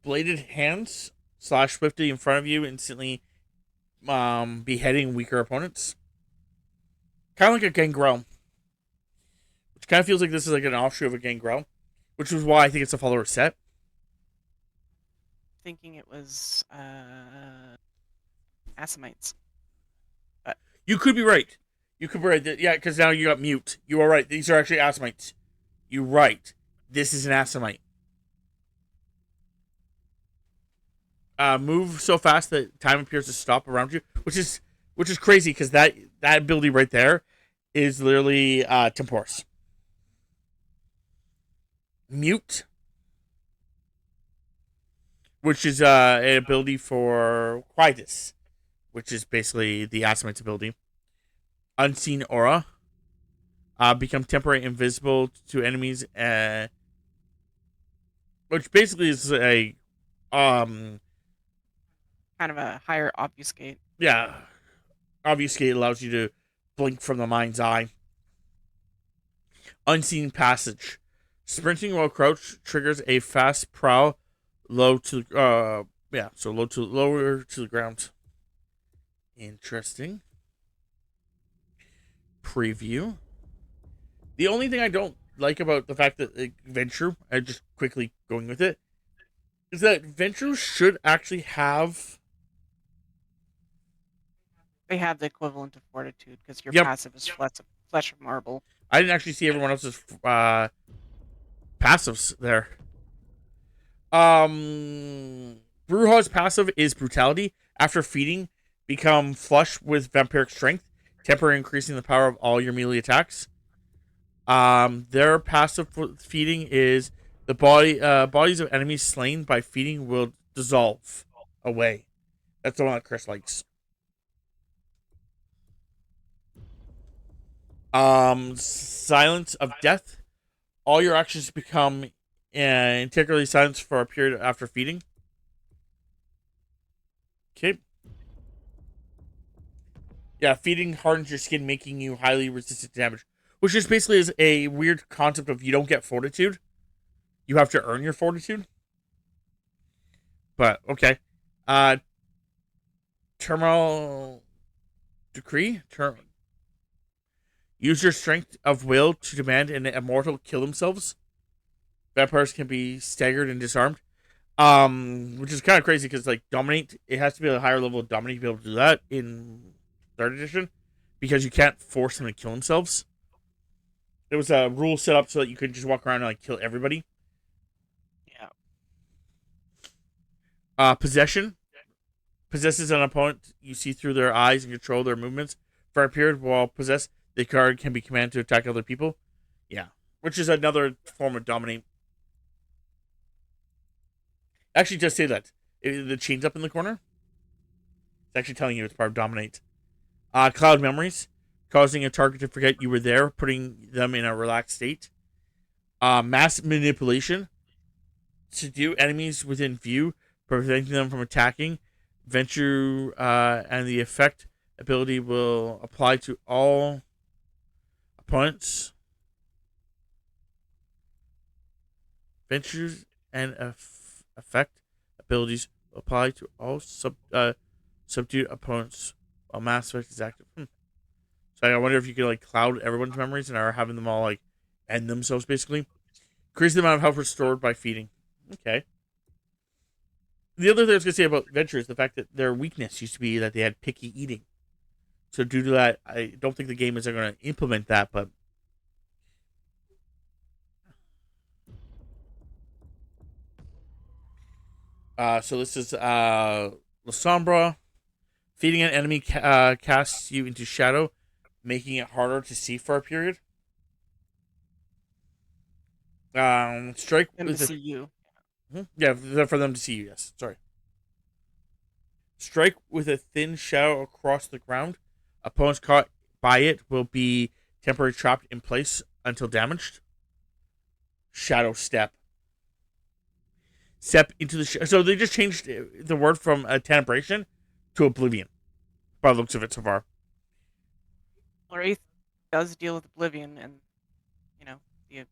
Speaker 1: Bladed hands slash swiftly in front of you, instantly beheading weaker opponents. Kind of like a gangrel. Which kind of feels like this is like an offshoot of a gangrel. Which is why I think it's a follower set.
Speaker 2: Thinking it was Assamites.
Speaker 1: You could be right. You could be right. Yeah, because now you got mute. You are right. These are actually Assamites. You're right. This is an Assamite. Move so fast that time appears to stop around you, which is crazy because that ability right there is literally Temporis. Mute, which is an ability for Quietus, which is basically the Assamite's ability. Unseen Aura. Become temporarily invisible to enemies, which basically is a
Speaker 2: kind of a higher obfuscate.
Speaker 1: Yeah, obfuscate allows you to blink from the mind's eye. Unseen Passage. Sprinting while crouched triggers a fast prowl low to lower to the ground. Interesting. Preview. The only thing I don't like about the fact that Venture, I'm just quickly going with it, is that Venture should actually have.
Speaker 2: They have the equivalent of Fortitude because your
Speaker 1: Yep.
Speaker 2: passive is Flesh of Marble.
Speaker 1: I didn't actually see everyone else's passives there. Bruja's passive is Brutality. After feeding, become flush with Vampiric Strength, temporarily increasing the power of all your melee attacks. Their passive for feeding is the bodies of enemies slain by feeding will dissolve away. That's the one that Chris likes. Silence of Death. All your actions become integrally silenced for a period after feeding. Okay. Yeah, feeding hardens your skin, making you highly resistant to damage. Which is basically is a weird concept of you don't get fortitude. You have to earn your fortitude. But, okay. Terminal Decree. Use your strength of will to demand an immortal kill themselves. Vampires can be staggered and disarmed. Which is kind of crazy because, like, Dominate, it has to be a higher level of Dominate to be able to do that in 3rd edition. Because you can't force them to kill themselves. There was a rule set up so that you could just walk around and, like, kill everybody.
Speaker 2: Yeah.
Speaker 1: Possession. Possesses an opponent. You see through their eyes and control their movements. For a period while possessed, the card can be commanded to attack other people. Yeah. Which is another form of Dominate. Actually, just say that. The chain's up in the corner. It's actually telling you it's part of Dominate. Cloud Memories. Causing a target to forget you were there, putting them in a relaxed state. Mass Manipulation. Subdue enemies within view, preventing them from attacking. Venture and the effect ability will apply to all opponents. Ventures and effect abilities apply to all subdued opponents while mass effect is active. So I wonder if you could like cloud everyone's memories and are having them all like end themselves basically. Increase the amount of health restored by feeding. Okay. The other thing I was gonna say about Venture is the fact that their weakness used to be that they had picky eating. So due to that, I don't think the game is going to implement that, but so this is Lasombra. Feeding an enemy casts you into shadow, making it harder to see for a period. Strike
Speaker 2: Them
Speaker 1: with
Speaker 2: to see you.
Speaker 1: Yeah, for them to see you. Yes, sorry. Strike with a thin shadow across the ground. Opponents caught by it will be temporarily trapped in place until damaged. Shadow step. Step into the so they just changed the word from tenebration to oblivion. By the looks of it so far.
Speaker 2: Wraith does deal with oblivion, and the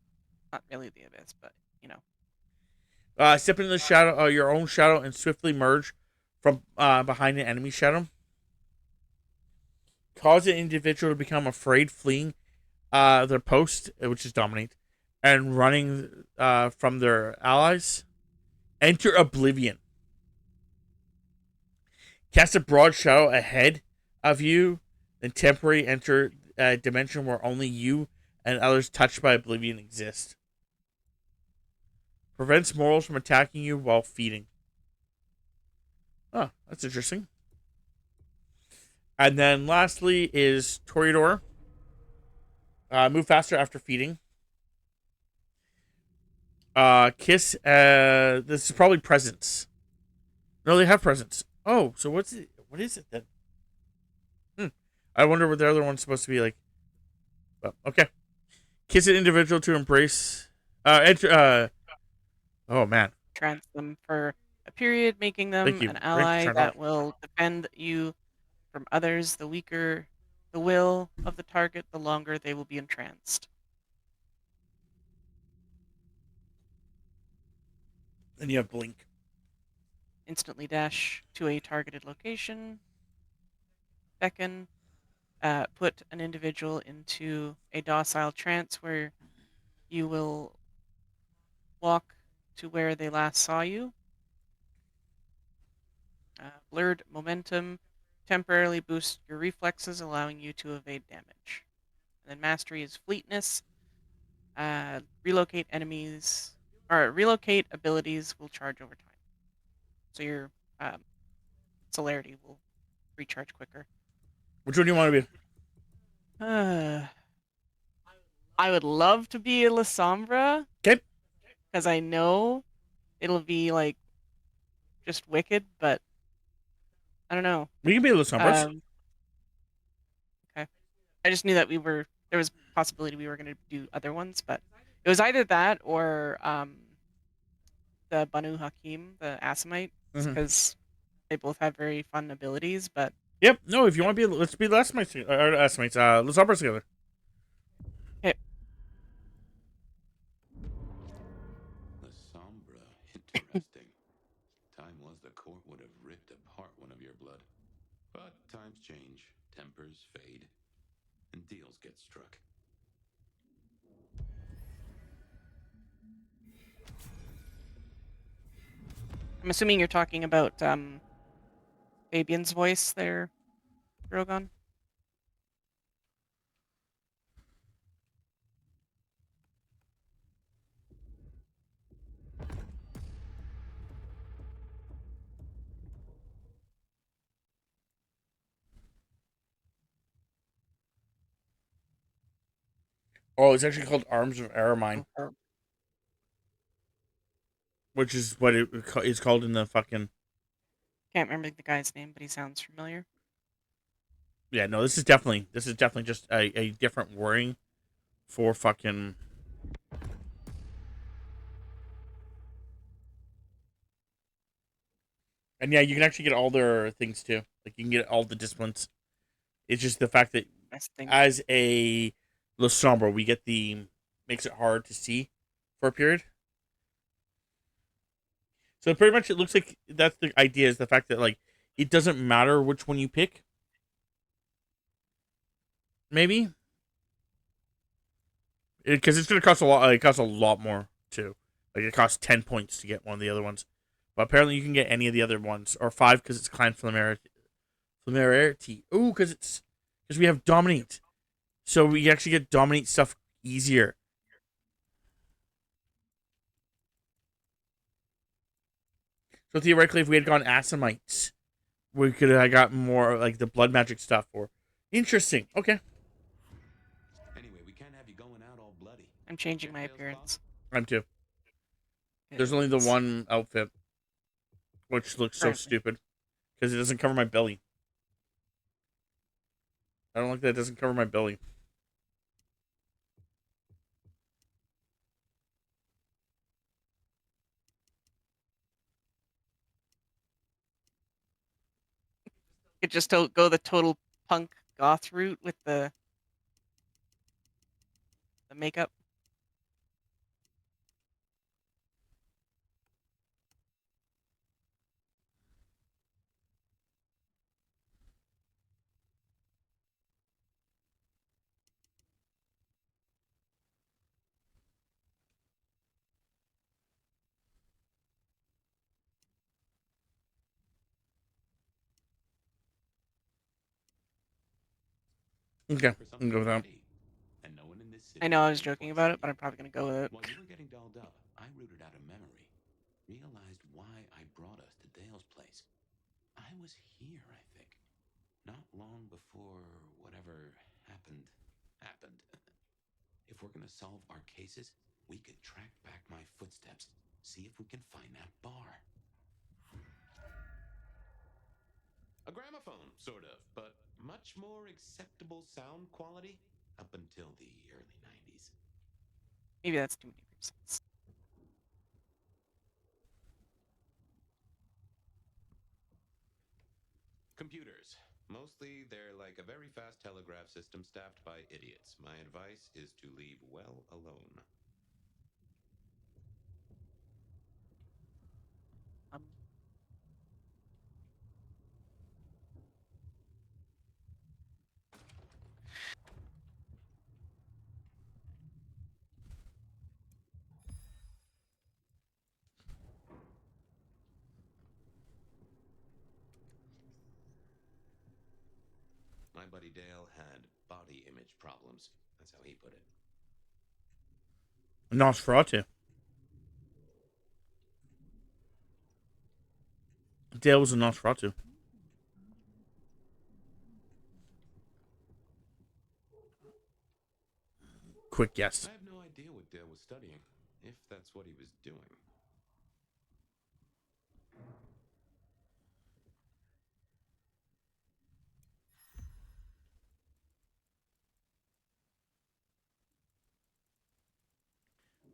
Speaker 2: not really the abyss, but
Speaker 1: Step into the shadow, your own shadow, and swiftly merge from behind an enemy shadow. Cause an individual to become afraid, fleeing their post, which is dominate, and running from their allies. Enter oblivion. Cast a broad shadow ahead of you, then temporarily enter a dimension where only you and others touched by oblivion exist. Prevents mortals from attacking you while feeding. Oh, that's interesting. And then lastly is Toreador. Move faster after feeding. Kiss. This is probably presents. No, they have presents. Oh, so what's it? What is it then? I wonder what the other one's supposed to be like. Well, okay. Kiss an individual to embrace. Enter. Oh man.
Speaker 2: trance them for a period, making them
Speaker 1: Thank you.
Speaker 2: an
Speaker 1: Thank you,
Speaker 2: ally
Speaker 1: turned
Speaker 2: that
Speaker 1: off.
Speaker 2: will defend you from others. The weaker the will of the target, the longer they will be entranced.
Speaker 1: Then you have blink.
Speaker 2: Instantly dash to a targeted location. Beckon. Put an individual into a docile trance where you will walk to where they last saw you. Blurred momentum temporarily boosts your reflexes, allowing you to evade damage. And then mastery is fleetness. Relocate enemies or relocate abilities will charge over time. So your celerity will recharge quicker.
Speaker 1: Which one do you want to be?
Speaker 2: I would love to be a Lasombra.
Speaker 1: Okay.
Speaker 2: Because I know it'll be like just wicked, but I don't know.
Speaker 1: We can be Lasombras.
Speaker 2: Okay. I just knew that there was a possibility we were going to do other ones, but it was either that or the Banu Hakim, the Assamite, because they both have very fun abilities, but
Speaker 1: Yep. No, if you want to be, let's be Lasombras. Lasombras together.
Speaker 2: Okay.
Speaker 5: Lasombra. Interesting. Time was the court would have ripped apart one of your blood. But times change, tempers fade, and deals get struck.
Speaker 2: I'm assuming you're talking about Fabian's voice there, Drogon.
Speaker 1: Oh, it's actually called Arms of Aramine, which is what it is called in the fucking.
Speaker 2: Can't remember the guy's name, but he sounds familiar.
Speaker 1: Yeah, no, this is definitely just a different wording for fucking. And yeah, you can actually get all their things too. Like you can get all the disciplines. It's just the fact that as a Lasombra, we get the makes it hard to see for a period. So pretty much, it looks like that's the idea: is the fact that like it doesn't matter which one you pick. Maybe because it's going to cost a lot. It costs a lot more too. Like it costs 10 points to get one of the other ones, but apparently you can get any of the other ones or 5 because it's clan familiarity. Ooh, because we have dominate, so we actually get dominate stuff easier. So theoretically, if we had gone Assamites, we could have got more like the blood magic stuff. Or interesting. Okay.
Speaker 5: Anyway, we can't have you going out all bloody.
Speaker 2: I'm changing my appearance.
Speaker 1: I'm too. There's only the one outfit, which looks so stupid because it doesn't cover my belly. I don't like that it doesn't cover my belly.
Speaker 2: Could just go the total punk goth route with the makeup.
Speaker 1: Okay,
Speaker 5: For
Speaker 1: I'm
Speaker 5: something
Speaker 1: go with that.
Speaker 5: gritty. And no one in this city
Speaker 2: I know I
Speaker 5: knows
Speaker 2: was joking
Speaker 5: what
Speaker 2: about it,
Speaker 5: city.
Speaker 2: but I'm probably gonna go with it.
Speaker 5: While you were getting dolled up, I rooted out a memory. Realized why I brought us to Dale's place. I was here, I think. Not long before whatever happened. If we're gonna solve our cases, we could track back my footsteps. See if we can find that bar. A gramophone, sort of, but much more acceptable sound quality up until the early 90s.
Speaker 2: Maybe that's too many percents.
Speaker 5: Computers. Mostly, they're like a very fast telegraph system staffed by idiots. My advice is to leave well alone.
Speaker 2: Um,
Speaker 5: My buddy Dale had body image problems. That's how he put it.
Speaker 1: Nosferatu. Dale was a Nosferatu. Quick guess.
Speaker 5: I have no idea what Dale was studying, if that's what he was doing.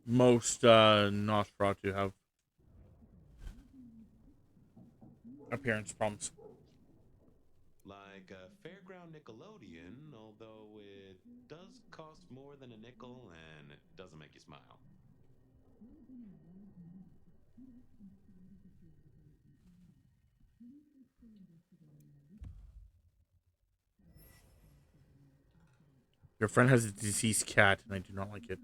Speaker 1: Most Nosferatu have appearance problems.
Speaker 5: Like a fairground Nickelodeon, although it does cost more than a nickel and it doesn't make you smile.
Speaker 1: Your friend has a deceased cat, and I do not like it.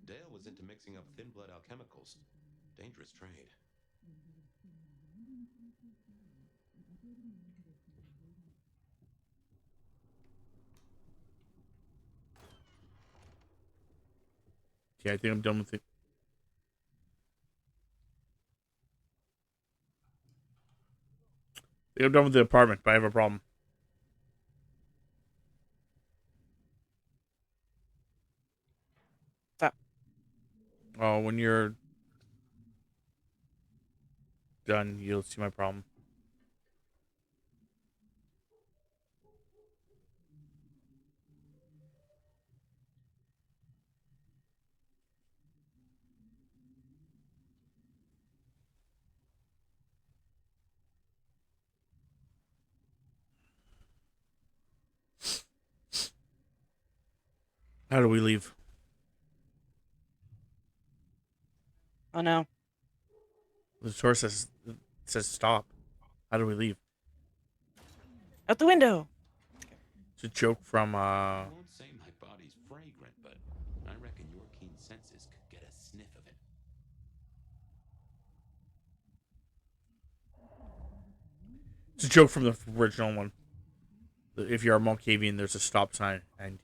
Speaker 5: Dale was into mixing up thin blood alchemicals. Dangerous trade.
Speaker 1: Yeah, I think I'm done with it. I think I'm done with the apartment, but I have a problem.
Speaker 2: What's up?
Speaker 1: Oh, when you're done, you'll see my problem. How do we leave?
Speaker 2: Oh no.
Speaker 1: The door says stop. How do we leave?
Speaker 2: Out the window.
Speaker 1: It's a joke from
Speaker 5: I won't say my body's fragrant, but I reckon your keen senses could get a sniff of it.
Speaker 1: it's a joke from the original one. If you're a Malkavian, there's a stop sign, and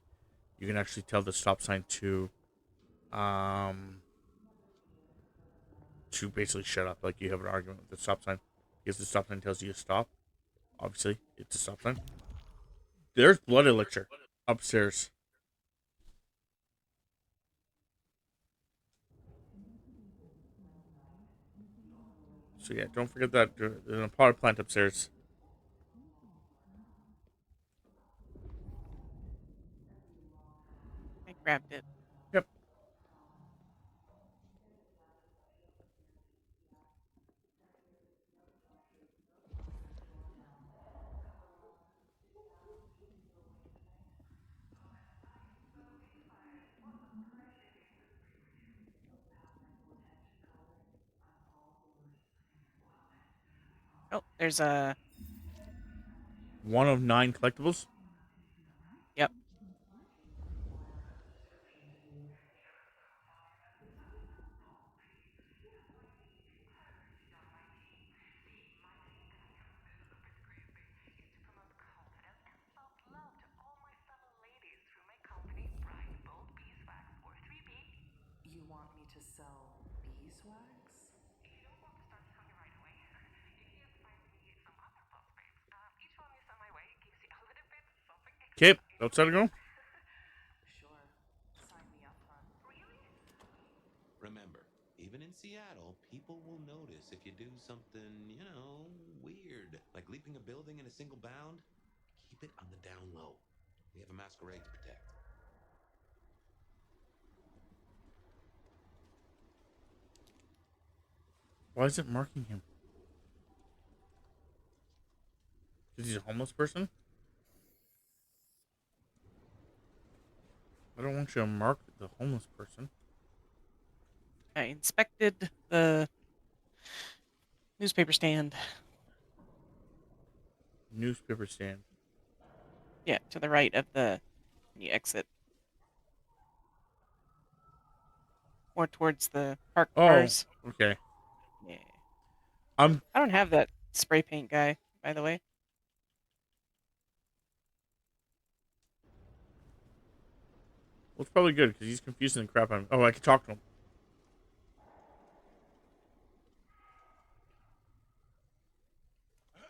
Speaker 1: you can actually tell the stop sign um to basically shut up. Like you have an argument with the stop sign. Because the stop sign tells you to stop. Obviously, it's a stop sign. There's blood elixir upstairs. So yeah, don't forget that there's a pot plant upstairs.
Speaker 2: grabbed it.
Speaker 1: Yep.
Speaker 2: Oh, there's a...
Speaker 1: One of 9 collectibles.
Speaker 2: Yep.
Speaker 3: You want me to sell beeswax?
Speaker 1: Okay, outside to go.
Speaker 3: Sure. Sign me up, hon.
Speaker 5: Remember, even in Seattle, people will notice if you do something, weird. Like leaping a building in a single bound. Keep it on the down low. We have a masquerade to protect.
Speaker 1: Why is it marking him? Is he a homeless person? I don't want you to mark the homeless person.
Speaker 2: I inspected the newspaper stand.
Speaker 1: Newspaper stand.
Speaker 2: Yeah, to the right of the... When you exit. More towards the parked cars.
Speaker 1: Okay.
Speaker 2: Yeah.
Speaker 1: I
Speaker 2: don't have that spray paint guy, by the way.
Speaker 1: Well, it's probably good because he's confusing the crap out of me. Oh, I can talk to him.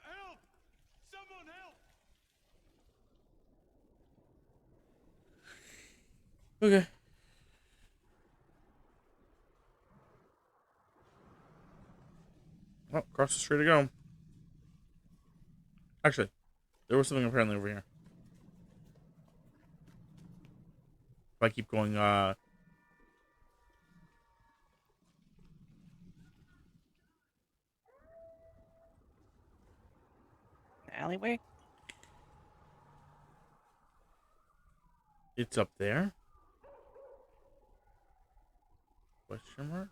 Speaker 6: Help! Someone help!
Speaker 1: Okay. Oh, across the street to go. Actually, there was something apparently over here. If I keep going,
Speaker 2: Alleyway?
Speaker 1: it's up there. Question mark?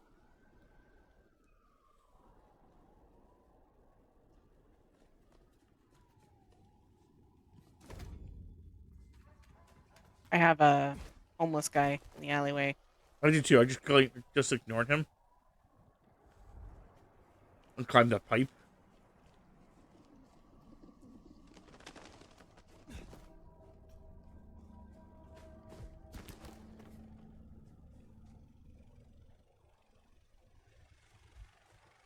Speaker 2: I have a homeless guy in the alleyway.
Speaker 1: I did too. I just ignored him and climbed that pipe.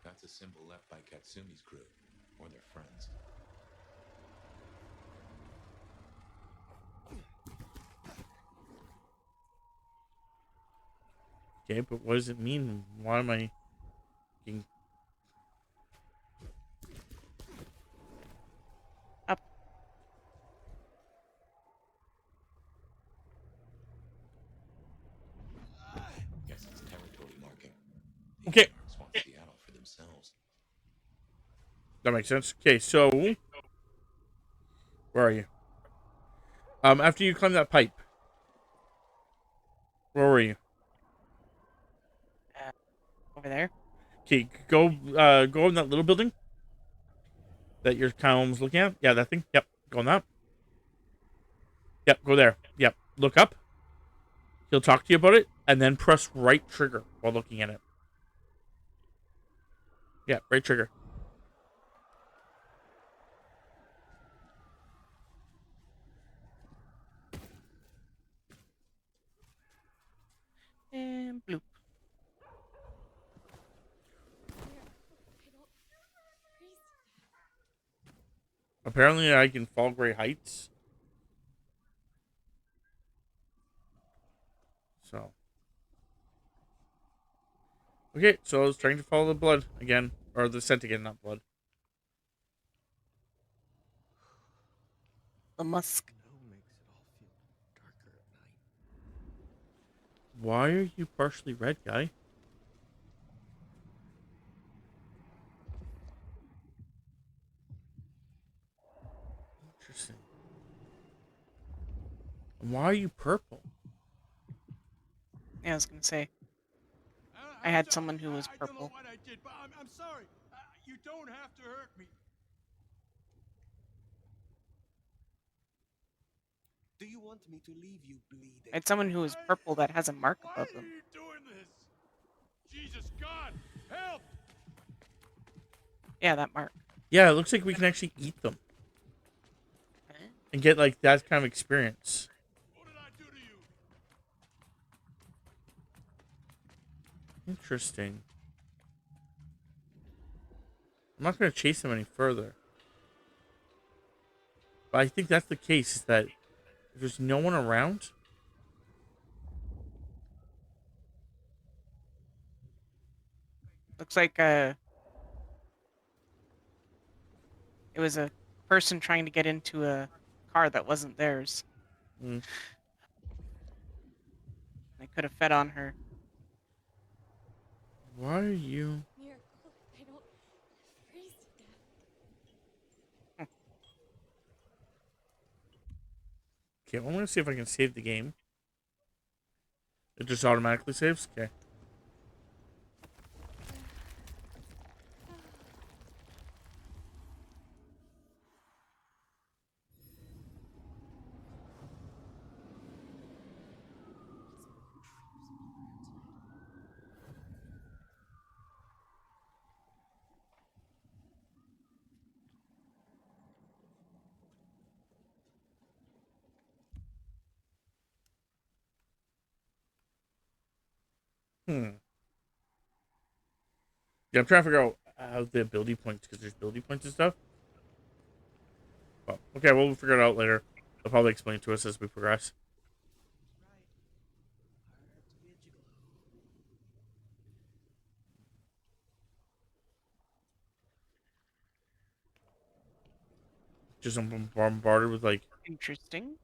Speaker 7: That's a symbol left by Katsumi's crew, or their friends.
Speaker 1: Okay, but what does it mean? Why am I getting...
Speaker 2: Up.
Speaker 7: Guess it's territory marking. The
Speaker 1: Okay.
Speaker 7: Ozarks want Seattle for themselves.
Speaker 1: That makes sense. Okay, so where are you? After you climb that pipe, where were you?
Speaker 2: Over there.
Speaker 1: Okay, go in that little building that your kind of almost looking at. Yeah, that thing. Yep, go on that. Yep, go there. Yep, look up. He'll talk to you about it, and then press right trigger while looking at it. Yeah, right trigger.
Speaker 2: And bloop.
Speaker 1: Apparently, I can fall great heights. So. Okay, so I was trying to follow the blood again. Or the scent again, not blood.
Speaker 2: The musk.
Speaker 6: Snow makes it all feel darker at night.
Speaker 1: Why are you partially red, guy? Interesting. And why are you purple?
Speaker 2: Yeah, I was gonna say. I had someone who was
Speaker 12: I don't know
Speaker 2: purple.
Speaker 12: what I did, but I'm sorry. You don't have to hurt me.
Speaker 4: Do you want me to leave you bleeding?
Speaker 2: I had someone who was purple that has a mark
Speaker 12: Why
Speaker 2: above
Speaker 12: are
Speaker 2: them.
Speaker 12: you doing this? Jesus, God, help!
Speaker 2: Yeah, that mark.
Speaker 1: Yeah, it looks like we can actually eat them and get like that kind of experience.
Speaker 12: What did I do to you?
Speaker 1: Interesting. I'm not going to chase them any further. But I think that's the case, is that if there's no one around...
Speaker 2: Looks like it was a person trying to get into a car that wasn't theirs.
Speaker 1: Mm.
Speaker 2: They could have fed on her.
Speaker 1: Why are you...
Speaker 11: Miracle, I don't freeze to death.
Speaker 1: Okay, well, I'm going to see if I can save the game. It just automatically saves? Okay. Yeah, I'm trying to figure out how the ability points, because there's ability points and stuff. Well, okay, we'll figure it out later. They'll probably explain it to us as we progress. Just I'm bombarded with, like...
Speaker 2: Interesting.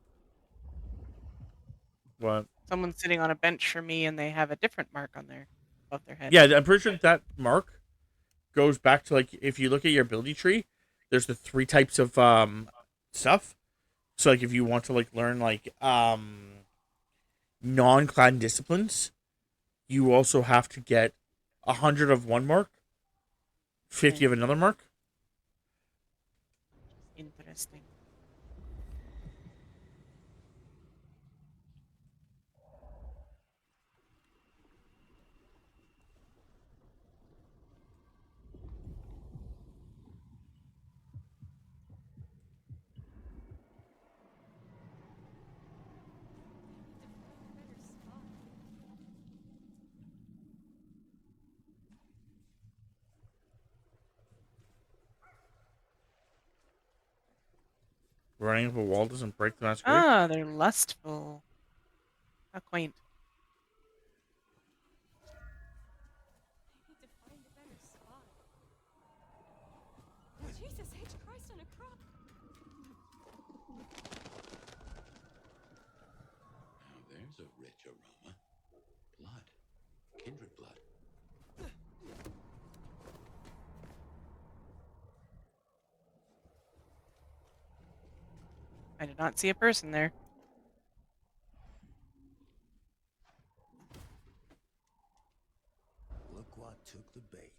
Speaker 1: What?
Speaker 2: Someone's sitting on a bench for me, and they have a different mark on their above their head.
Speaker 1: Yeah, I'm pretty sure that mark goes back to, like, if you look at your ability tree, there's the 3 types of stuff. So, like, if you want to, like, learn, like, non-clan disciplines, you also have to get 100 of one mark, 50 of another mark.
Speaker 2: Interesting.
Speaker 1: Running up a wall doesn't break the masquerade.
Speaker 2: Ah, they're lustful. How quaint.
Speaker 11: I need to find a better spot. Jesus H. Christ on a cross.
Speaker 7: Now there's a rich aroma. Blood. Kindred blood.
Speaker 2: I did not see a person there.
Speaker 4: Look what took the bait.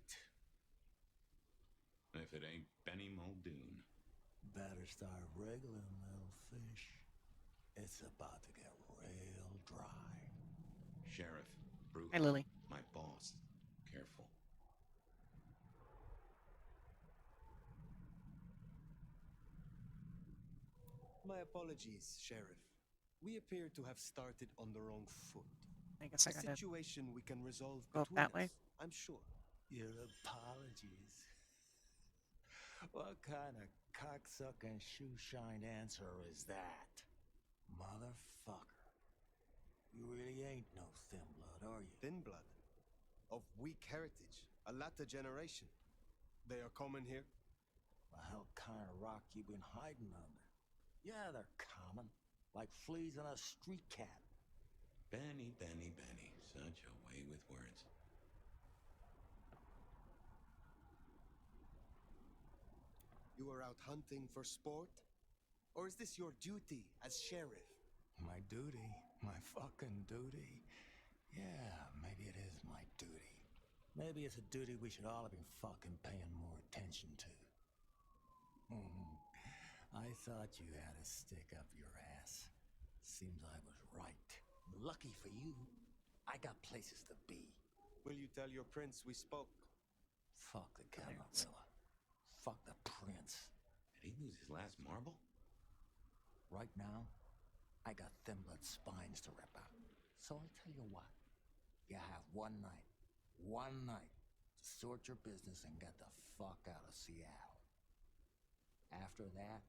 Speaker 7: If it ain't Benny Muldoon.
Speaker 4: Better start wriggling, little fish. It's about to get real dry.
Speaker 7: Sheriff. Bruce.
Speaker 2: Hi, Lily.
Speaker 7: My boss. Careful.
Speaker 4: My apologies, Sheriff. We appear to have started on the wrong foot.
Speaker 2: I guess I
Speaker 4: A
Speaker 2: gotta
Speaker 4: situation we can resolve
Speaker 2: go up
Speaker 4: between
Speaker 2: that
Speaker 4: us,
Speaker 2: way.
Speaker 4: I'm sure. Your apologies. What kind of cocksucking shoe-shine answer is that? Motherfucker. You really ain't no thin blood, are you? Thin blood? Of weak heritage. A latter generation. They are common here? The hell kind of rock you been hiding under? Yeah, they're common. Like fleas on a street cat.
Speaker 7: Benny, Benny, Benny. Such a way with words.
Speaker 4: You are out hunting for sport? Or is this your duty as sheriff?
Speaker 13: My duty? My fucking duty? Yeah, maybe it is my duty. Maybe it's a duty we should all have been fucking paying more attention to. I thought you had a stick up your ass. Seems I was right. Lucky for you, I got places to be.
Speaker 4: Will you tell your prince we spoke?
Speaker 13: Fuck the Camarilla. Fuck the prince.
Speaker 7: Did he lose his last marble?
Speaker 13: Right now, I got Thimblad spines to rip out. So I tell you what, you have one night to sort your business and get the fuck out of Seattle. After that,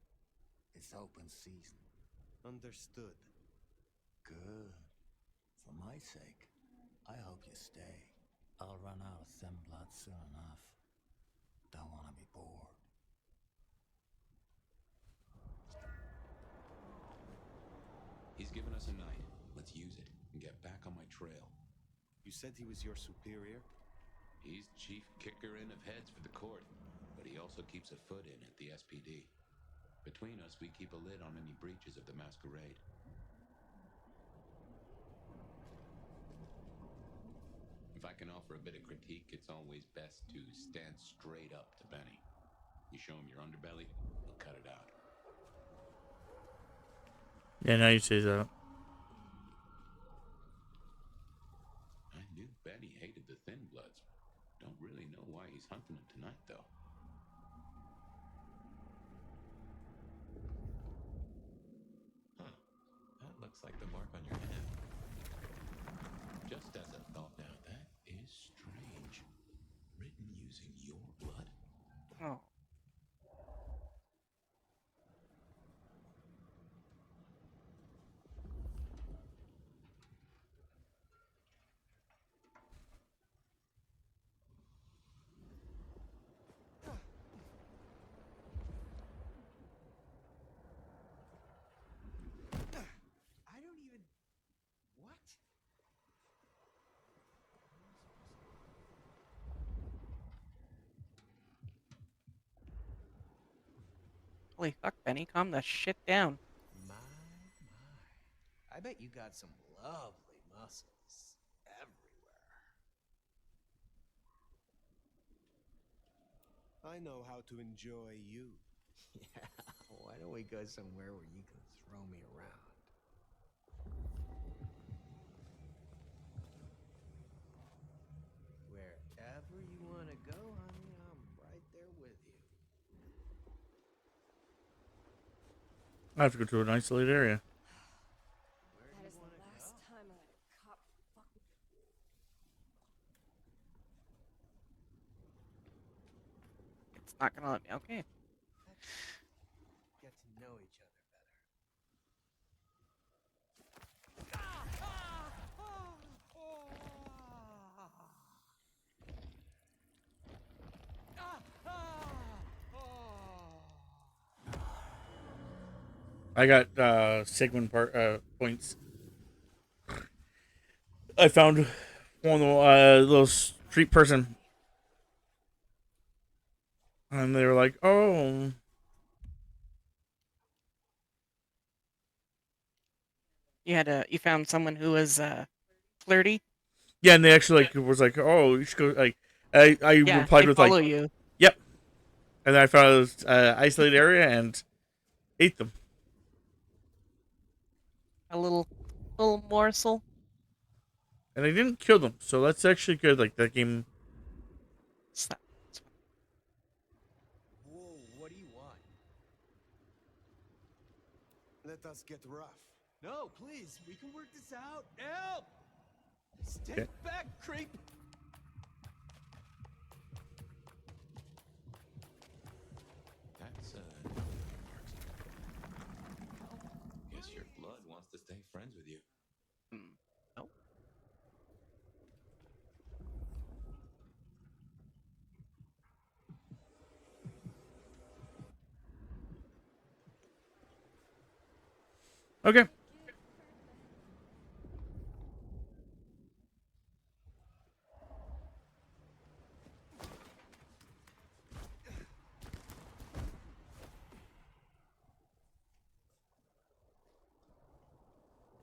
Speaker 13: it's open season.
Speaker 4: Understood.
Speaker 13: Good. For my sake, I hope you stay. I'll run out of Thimblad soon enough. Don't want to be bored.
Speaker 7: He's given us a night. Let's use it and get back on my trail.
Speaker 4: You said he was your superior?
Speaker 7: He's chief kicker in of heads for the court, but he also keeps a foot in at the SPD. Between us, we keep a lid on any breaches of the Masquerade. If I can offer a bit of critique, it's always best to stand straight up to Benny. You show him your underbelly, he'll cut it out.
Speaker 1: Yeah, now you say that.
Speaker 7: I knew Benny hated the Thin Bloods. Don't really know why he's hunting them tonight, though. Huh. That looks like the mark on your hand. Just as a thought now, that is strange. Written using your blood?
Speaker 2: Oh.
Speaker 4: I don't even... What?
Speaker 2: Holy fuck, Benny, calm the shit down.
Speaker 8: My. I bet you got some lovely muscles everywhere.
Speaker 4: I know how to enjoy you.
Speaker 8: Yeah, why don't we go somewhere where you can throw me around? Wherever you want to go, honey, I'm right there with you.
Speaker 1: I have to go to an isolated area.
Speaker 10: That is the last time I let a cop fuck me.
Speaker 2: It's not gonna let me. Okay.
Speaker 8: Get to know each other better.
Speaker 1: I got segment points. I found one of the little street person, and they were like, "Oh,
Speaker 2: You found someone who was flirty.
Speaker 1: yeah," and they actually like was like, "Oh, you should go." Like, I
Speaker 2: Yeah,
Speaker 1: replied
Speaker 2: they
Speaker 1: with
Speaker 2: follow
Speaker 1: like,
Speaker 2: you.
Speaker 1: "Yep," and then I found this isolated area and ate them.
Speaker 2: A little morsel.
Speaker 1: And I didn't kill them, so that's actually good. Like that game.
Speaker 8: Whoa, what do you want?
Speaker 4: Let us get rough.
Speaker 8: No, please, we can work this out. Help! Stay
Speaker 1: Okay.
Speaker 8: back, creep!
Speaker 7: That's, guess your blood wants to stay friends with you.
Speaker 2: No.
Speaker 1: Okay.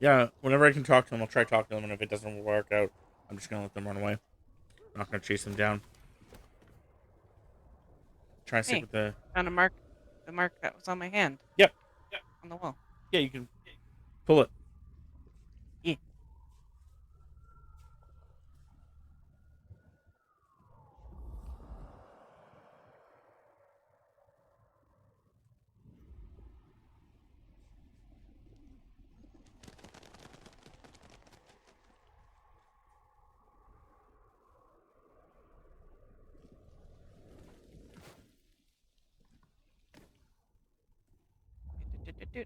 Speaker 1: Yeah, whenever I can talk to them, I'll try to talk to them, and if it doesn't work out, I'm just gonna let them run away. I'm not gonna chase them down. Try to stick
Speaker 2: Hey,
Speaker 1: with the.
Speaker 2: found a mark. The mark that was on my hand.
Speaker 1: Yep.
Speaker 2: On the wall.
Speaker 1: Yeah, you can pull it.
Speaker 2: Yeah. Do-do-do-do-do.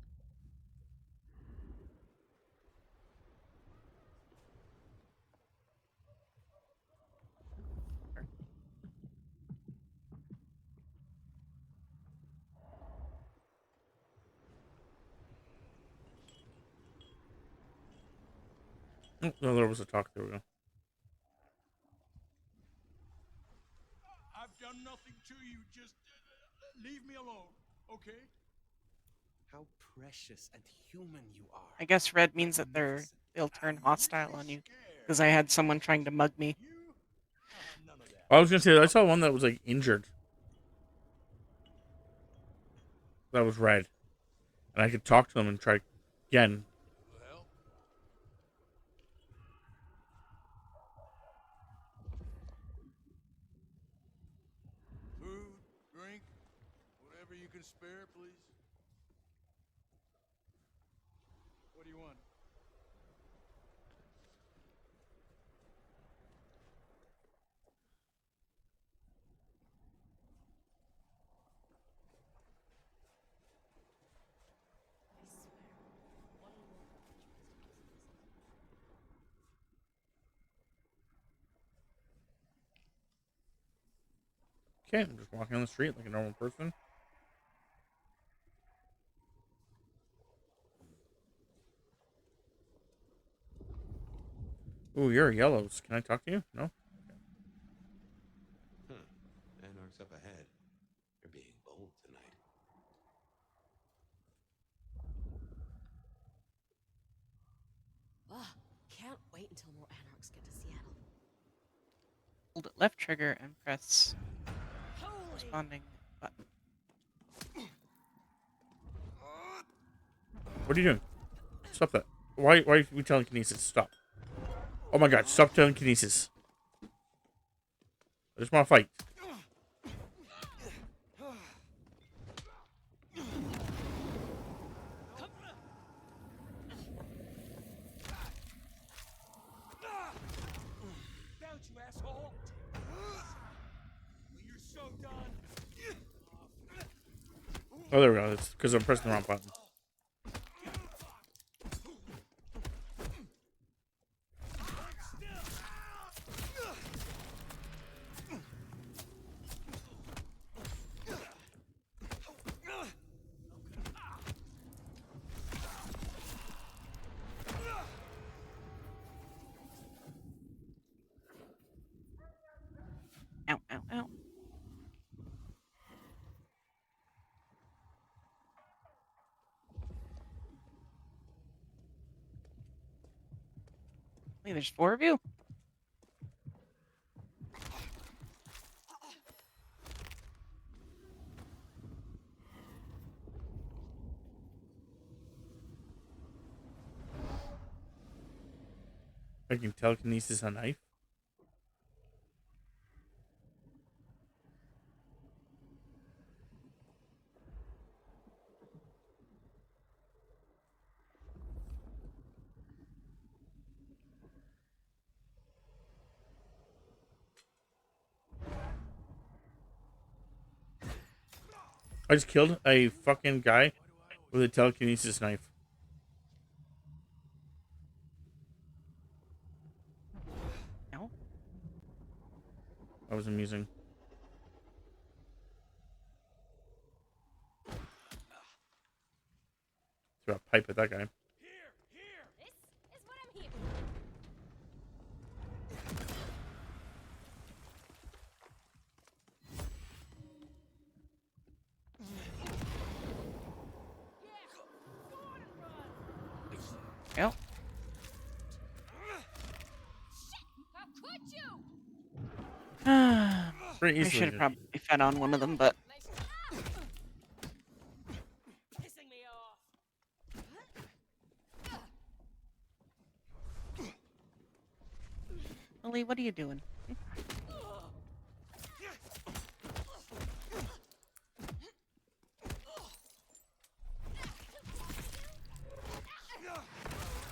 Speaker 1: Oh, no, there was a talk. There we go.
Speaker 12: I've done nothing to you. Just leave me alone, okay?
Speaker 4: How precious and human you are.
Speaker 2: I guess red means that they'll turn hostile on you. Because I had someone trying to mug me.
Speaker 1: I was gonna say I saw one that was like injured. That was red, and I could talk to them and try again.
Speaker 12: Well, food, drink, whatever you can spare, please. What do you want?
Speaker 1: Okay, I'm just walking on the street like a normal person. Ooh, you're yellows. Can I talk to you? No?
Speaker 7: Huh. Anarch's up ahead. You're being bold tonight.
Speaker 10: Ugh, can't wait until more anarchs get to Seattle.
Speaker 2: Hold left trigger and press corresponding button.
Speaker 1: What are you doing? Stop that. Why are we telling Kinesis? Stop. Oh my god, stop telling Kinesis. I just want to fight.
Speaker 12: Don't you asshole! You're so done.
Speaker 1: Oh, there we go. It's because I'm pressing the wrong button.
Speaker 2: Ow, ow, ow. Wait, there's 4 of you?
Speaker 1: I can telekinesis a knife. I just killed a fucking guy with a telekinesis knife.
Speaker 2: No.
Speaker 1: That was amusing. Threw a pipe at that guy.
Speaker 11: This is what I'm here.
Speaker 2: Well,
Speaker 1: pretty
Speaker 2: I
Speaker 1: easily.
Speaker 2: should have probably fed on one of them, but
Speaker 11: Pissing me off.
Speaker 2: Lily, what are you doing?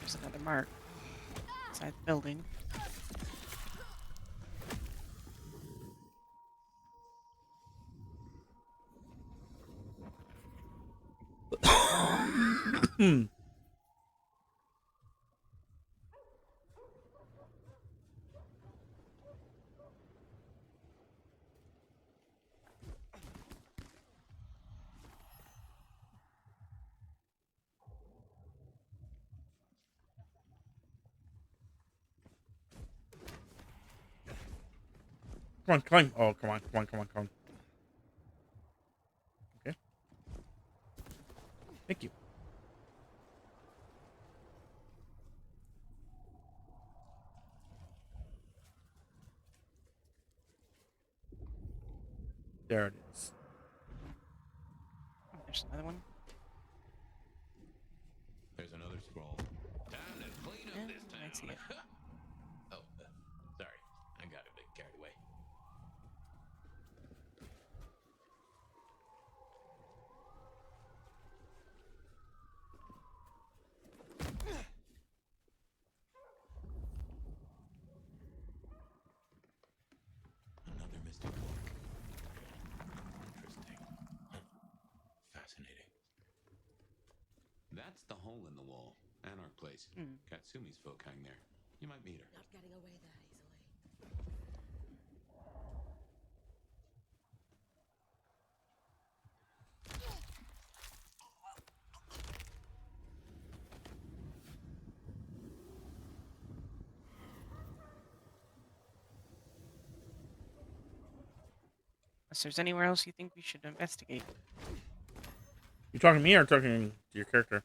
Speaker 2: There's another mark inside the building.
Speaker 1: Come on, climb. Oh, come on. Okay. Thank you. There it is.
Speaker 2: Oh, there's another one.
Speaker 5: There's another scroll. Time to clean up this town.
Speaker 2: I see it.
Speaker 5: Oh, sorry. I got a bit carried away. Another mystic book. Interesting. Fascinating. That's the hole in the wall. And our place. Katsumi's folk hang there. You might meet her.
Speaker 10: Not getting away that easily.
Speaker 2: Unless there's anywhere else you think we should investigate.
Speaker 1: You talking to me or talking to your character?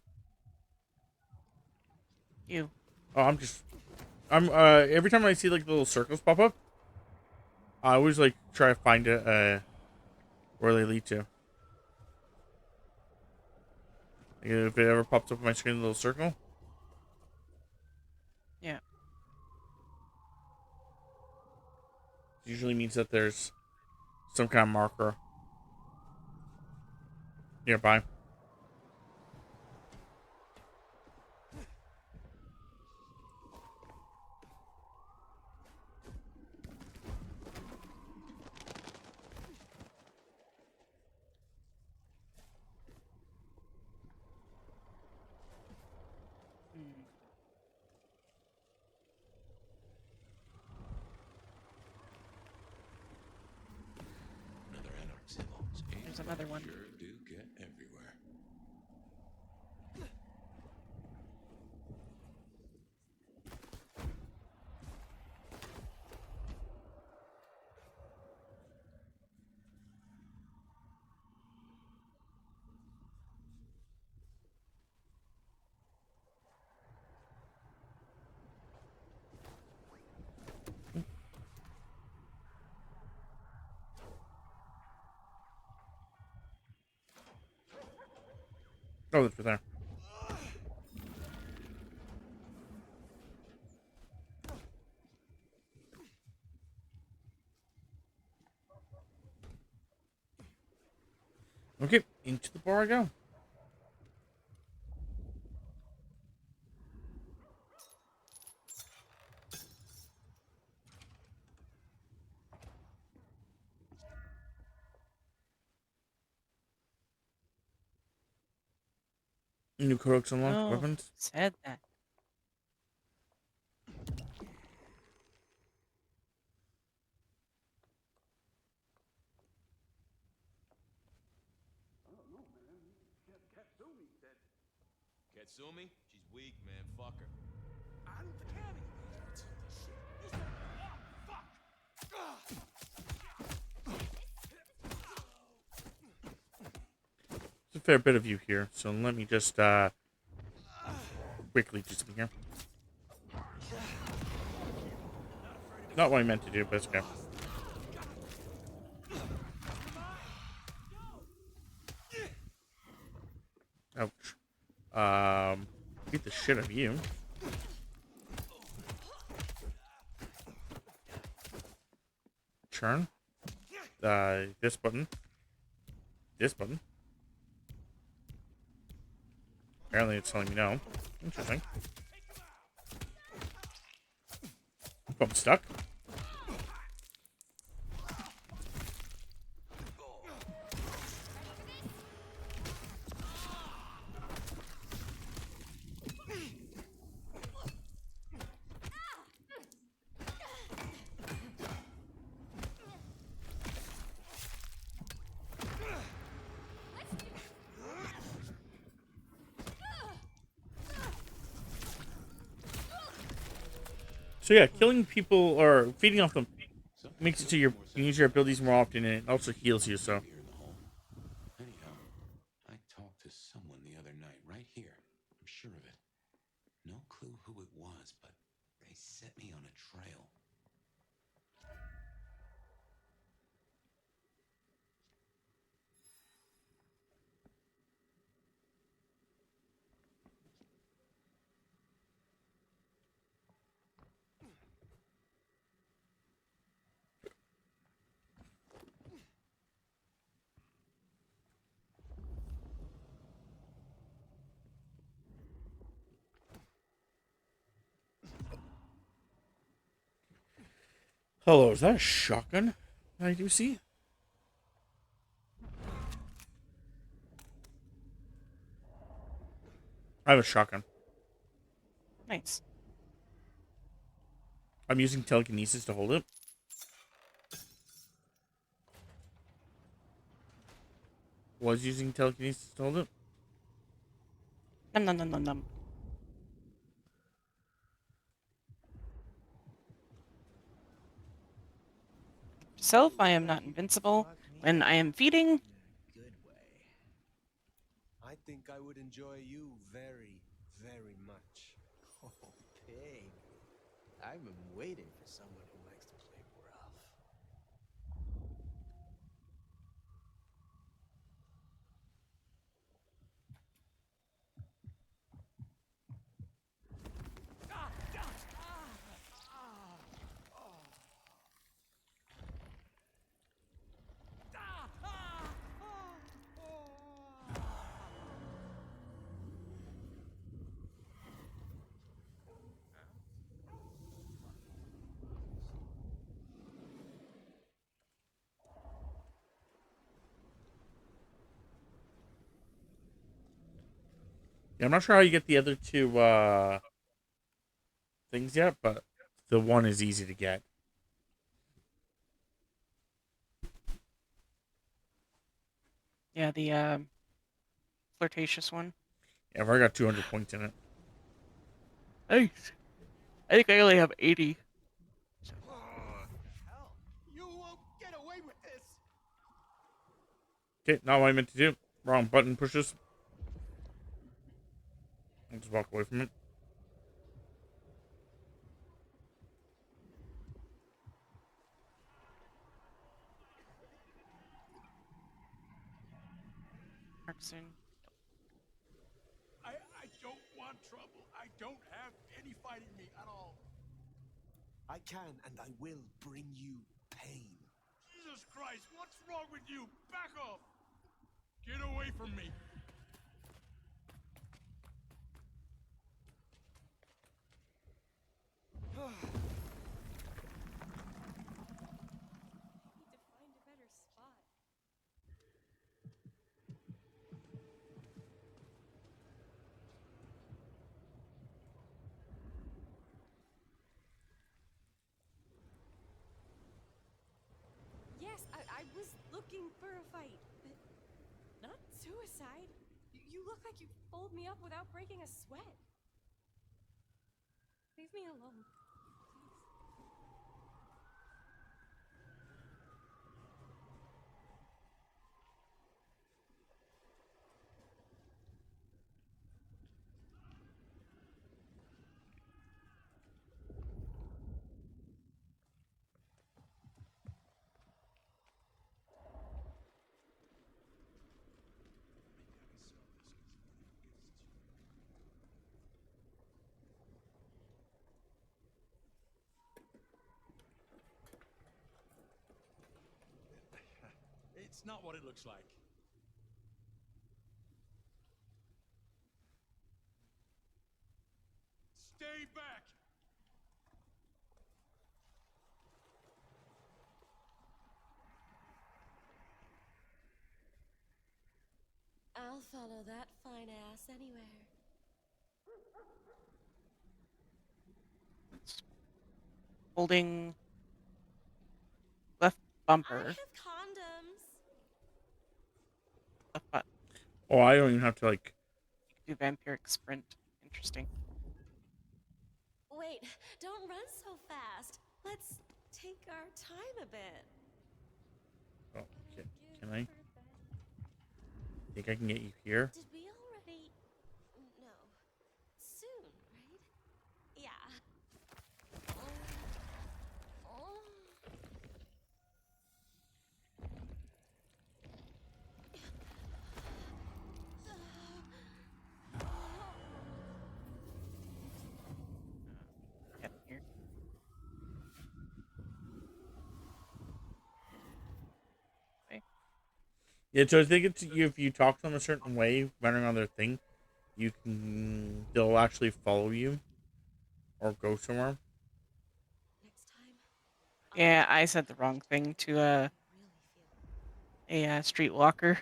Speaker 2: You.
Speaker 1: Oh, I'm every time I see like the little circles pop up, I always like try to find it where they lead to. Like, if it ever pops up on my screen, a little circle.
Speaker 2: Yeah.
Speaker 1: Usually means that there's some kind of marker nearby.
Speaker 5: Another anarch symbol.
Speaker 2: There's another one.
Speaker 5: Sure do get everywhere.
Speaker 1: Oh, that's there. Okay, into the bar I go. New codex unlocked.
Speaker 2: Oh,
Speaker 1: Weapons.
Speaker 2: said that.
Speaker 5: Katsumi? She's weak, man. Fuck her.
Speaker 8: I'm Tammy.
Speaker 1: There's a fair bit of you here, so let me just quickly do something here. Not what I meant to do, but it's okay. Beat the shit out of you. Turn. This button. This button. Apparently it's telling me no. Interesting. If I'm stuck. So yeah, killing people or feeding off them makes it so you can use your abilities more often, and it also heals you. So
Speaker 5: Anyhow, I talked to someone the other night, right here. I'm sure of it. No clue who it was, but they set me on a trail.
Speaker 1: hello, is that a shotgun I do see? I have a shotgun.
Speaker 2: Nice.
Speaker 1: I'm using telekinesis to hold it. Was using telekinesis to hold it.
Speaker 2: Num num num num num. Self, I am not invincible. When I am feeding,
Speaker 4: Good way. I think I would enjoy you very, very much.
Speaker 8: Oh, pig. I've been waiting for someone who likes to play rough.
Speaker 1: Yeah, I'm not sure how you get the other two things yet, but the one is easy to get.
Speaker 2: yeah, the flirtatious one.
Speaker 1: Yeah, I've already got 200 points in it.
Speaker 2: Nice. I think I only have 80.
Speaker 6: Hell, you won't get away with this.
Speaker 1: Okay, not what I meant to do. Wrong button pushes. I'll just walk away from it.
Speaker 2: Soon.
Speaker 12: I don't want trouble. I don't have any fight in me at all.
Speaker 4: I can and I will bring you pain.
Speaker 12: Jesus Christ, what's wrong with you? Back off! Get away from me!
Speaker 11: Need to find a better spot. Yes, I was looking for a fight, but not suicide. You look like you fold me up without breaking a sweat. Leave me alone, please.
Speaker 12: It's not what it looks like. Stay back!
Speaker 10: I'll follow that fine ass anywhere.
Speaker 2: Holding left bumper.
Speaker 10: I have condoms.
Speaker 2: Left button.
Speaker 1: Oh, I don't even have to like.
Speaker 2: Do vampiric sprint. Interesting.
Speaker 10: Wait, don't run so fast. Let's take our time a bit.
Speaker 1: Oh, can I? Think I can get you here?
Speaker 10: Did we already? No. Soon, right? Yeah.
Speaker 2: Get here. Okay.
Speaker 1: Yeah, so I think it's if you talk to them a certain way, running on their thing, they'll actually follow you or go somewhere.
Speaker 2: Yeah, I said the wrong thing to a streetwalker.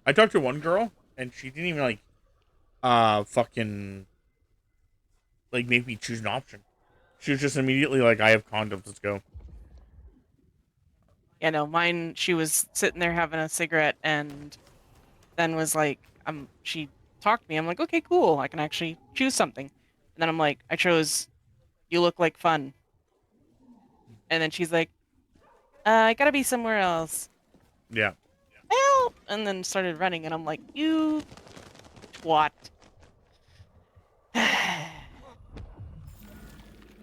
Speaker 1: I talked to one girl and she didn't even fucking like make me choose an option. She was just immediately like, "I have condoms, let's go."
Speaker 2: Yeah, no, mine. She was sitting there having a cigarette, and then was like, She talked to me. I'm like, okay, cool. I can actually choose something. And then I'm like, I chose, you look like fun. And then she's like, I gotta be somewhere else.
Speaker 1: Yeah.
Speaker 2: Help! And then started running, and I'm like, you twat.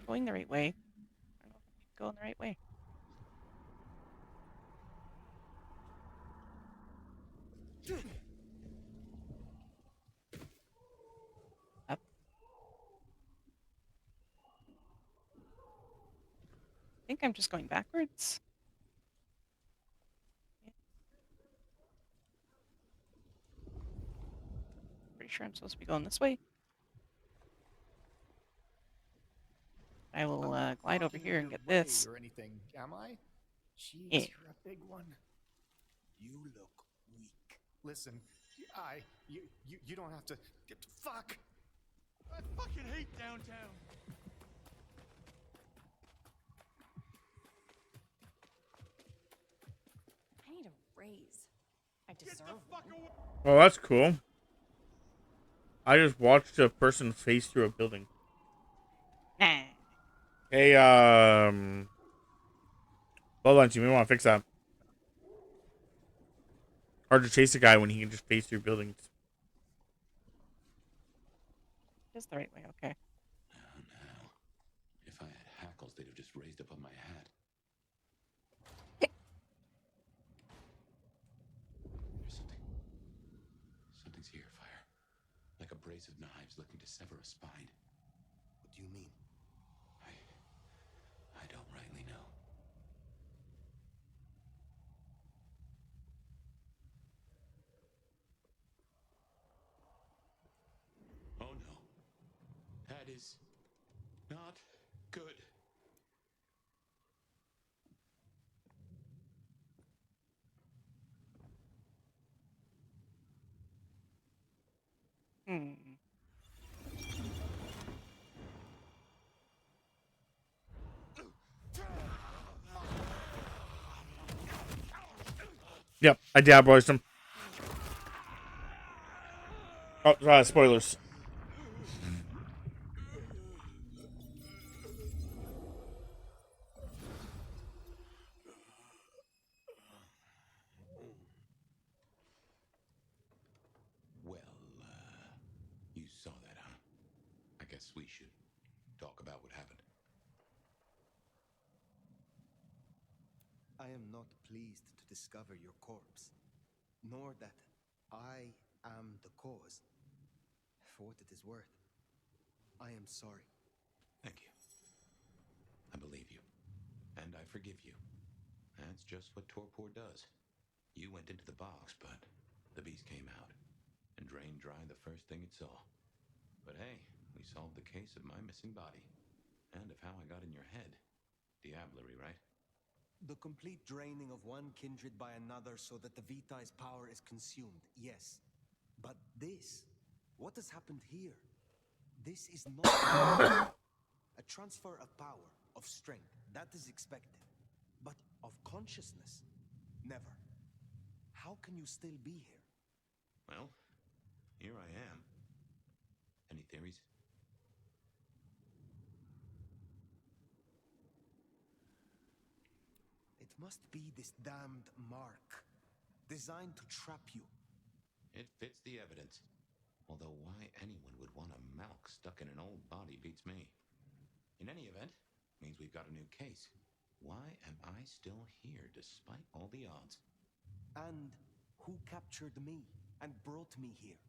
Speaker 2: Going the right way. I don't know if I'm going the right way. Up. I think I'm just going backwards. Yeah. Pretty sure I'm supposed to be going this way. I will glide over here and get this.
Speaker 6: Or anything, am I? Jeez,
Speaker 2: Yeah.
Speaker 6: you're a big one. You look weak. Listen, you don't have to. Fuck!
Speaker 12: I fucking hate downtown.
Speaker 11: I need a raise. I deserve one.
Speaker 1: Oh, that's cool. I just watched a person face through a building.
Speaker 2: Nah.
Speaker 1: Hey, Bloodlines, you may want to fix that. Hard to chase a guy when he can just face through buildings.
Speaker 2: Just the right way, okay.
Speaker 5: Now, if I had hackles, they'd have just raised up on my hat. There's something's here, Fire. Like a brace of knives looking to sever a spine.
Speaker 4: What do you mean?
Speaker 5: I don't rightly know. Oh no. That is not good.
Speaker 1: Yep, I diabolized him. Oh, spoilers.
Speaker 5: Well, you saw that, huh? I guess we should talk about what happened.
Speaker 4: I am not pleased to discover your corpse, nor that I am the cause. For what it is worth, I am sorry.
Speaker 5: Thank you. I believe you. And I forgive you. That's just what torpor does.
Speaker 7: You went into the box, but the beast came out and drained dry the first thing it saw. But hey, we solved the case of my missing body and of how I got in your head. Diablerie, right?
Speaker 4: The complete draining of one kindred by another so that the Vitae's power is consumed, yes. But this, what has happened here? This is not a transfer of power, of strength. That is expected. But of consciousness, never. How can you still be here?
Speaker 7: Well, here I am. Any theories?
Speaker 4: It must be this damned mark, designed to trap you.
Speaker 7: It fits the evidence. Although why anyone would want a Malk stuck in an old body beats me. In any event, means we've got a new case. Why am I still here despite all the odds?
Speaker 4: And who captured me and brought me here?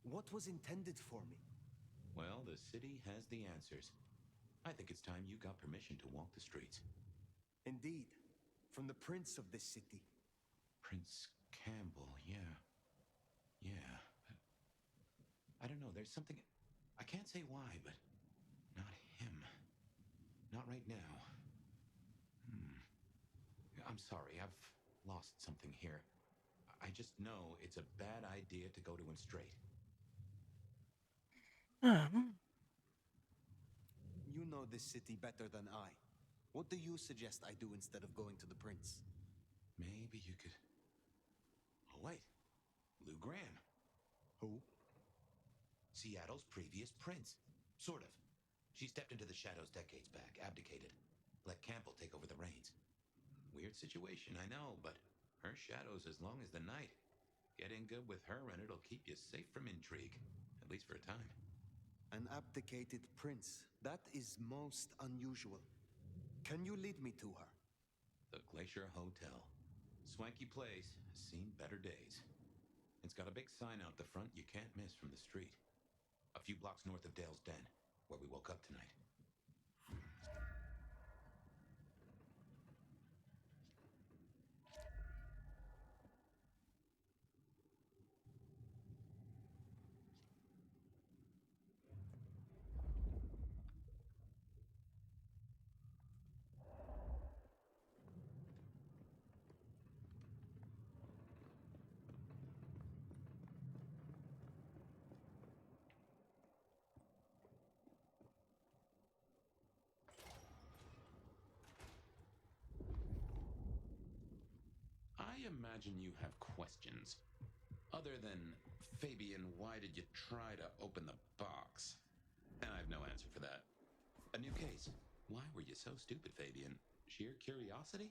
Speaker 4: What was intended for me?
Speaker 7: Well, the city has the answers. I think it's time you got permission to walk the streets.
Speaker 4: Indeed. From the prince of this city.
Speaker 7: Prince Campbell, yeah. Yeah, but I don't know, there's something... I can't say why, but not him. Not right now. I'm sorry, I've lost something here. I just know it's a bad idea to go to him straight.
Speaker 4: You know this city better than I. What do you suggest I do instead of going to the prince?
Speaker 7: Maybe you could... Oh, wait. Lou Graham.
Speaker 4: Who?
Speaker 7: Seattle's previous prince. Sort of. She stepped into the shadows decades back, abdicated. Let Campbell take over the reins. Weird situation, I know, but her shadow's as long as the night. Get in good with her and it'll keep you safe from intrigue. At least for a time.
Speaker 4: An abdicated prince. That is most unusual. Can you lead me to her?
Speaker 7: The Glacier Hotel. Swanky place, has seen better days. It's got a big sign out the front you can't miss from the street. A few blocks north of Dale's Den, where we woke up tonight. I imagine you have questions. Other than, Fabian, why did you try to open the box? And I have no answer for that. A new case. Why were you so stupid, Fabian? Sheer curiosity?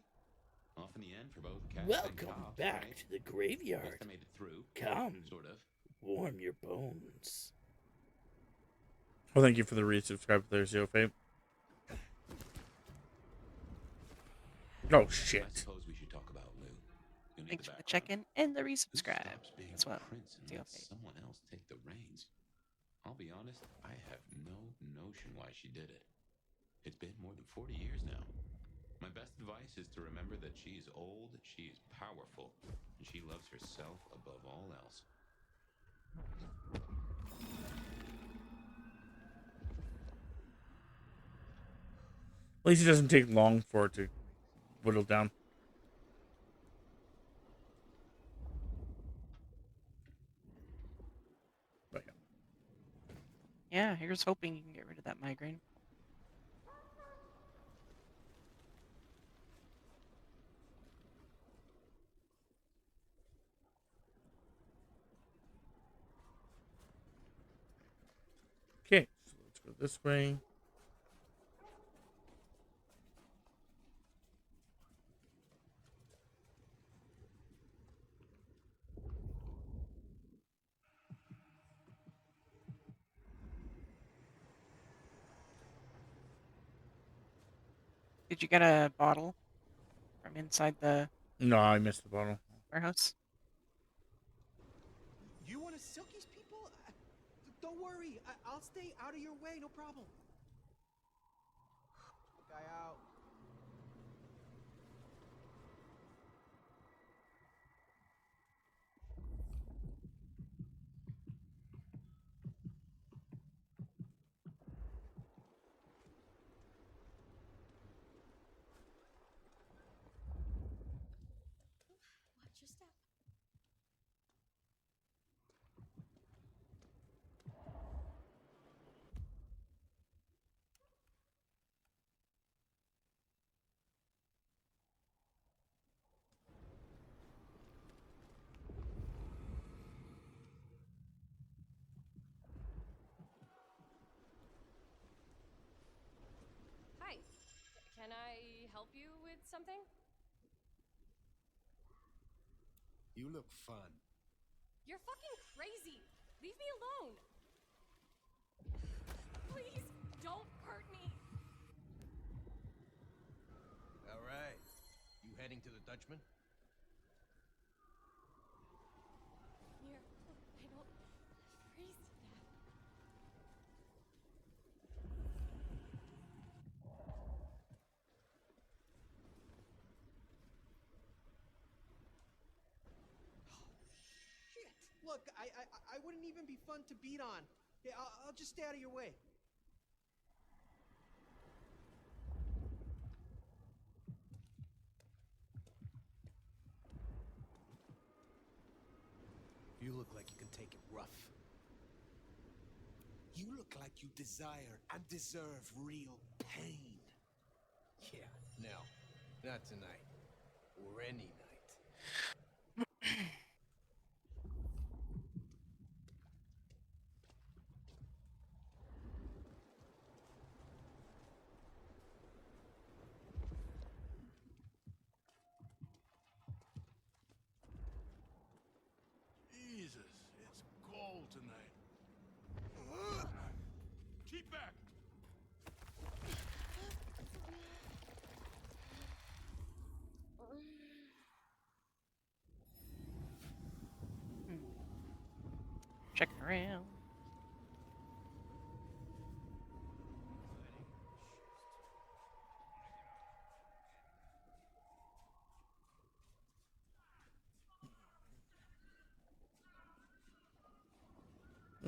Speaker 7: Off in the end for both cats and
Speaker 1: Welcome
Speaker 7: cops,
Speaker 1: back
Speaker 7: right?
Speaker 1: to the graveyard.
Speaker 7: Guess I made it through.
Speaker 1: Come,
Speaker 7: Sort of.
Speaker 1: warm your bones. Well, thank you for the resubscribe there, Zero Fate. Oh, shit.
Speaker 7: I suppose we should talk about Lou. You'll need
Speaker 2: Thanks
Speaker 7: the
Speaker 2: for the
Speaker 7: background.
Speaker 2: check-in and the
Speaker 7: Who
Speaker 2: resubscribe.
Speaker 7: stops being
Speaker 2: As well.
Speaker 7: a prince and
Speaker 2: Zero
Speaker 7: lets
Speaker 2: Fate.
Speaker 7: someone else take the reins? I'll be honest, I have no notion why she did it. It's been more than 40 years now. My best advice is to remember that she's old, she's powerful, and she loves herself above all else.
Speaker 1: At least it doesn't take long for it to whittle down. But
Speaker 2: Yeah, here's hoping you can get rid of that migraine.
Speaker 1: okay, so let's go this way.
Speaker 2: Did you get a bottle from inside the
Speaker 1: No, I missed the bottle.
Speaker 2: warehouse?
Speaker 8: You want to silk these people? Don't worry. I'll stay out of your way. No problem. Guy out.
Speaker 11: you with something?
Speaker 4: You look fun.
Speaker 11: You're fucking crazy. Leave me alone. Please, don't hurt me.
Speaker 6: All right. You heading to the Dutchman?
Speaker 11: Here, I don't freeze to death.
Speaker 8: Shit! Look, I wouldn't even be fun to beat on. Yeah, I'll just stay out of your way.
Speaker 4: You look like you can take it rough. You look like you desire and deserve real pain.
Speaker 6: Yeah, no. Not tonight. Or any night.
Speaker 12: Jesus, it's cold tonight. Keep back!
Speaker 2: Checking around.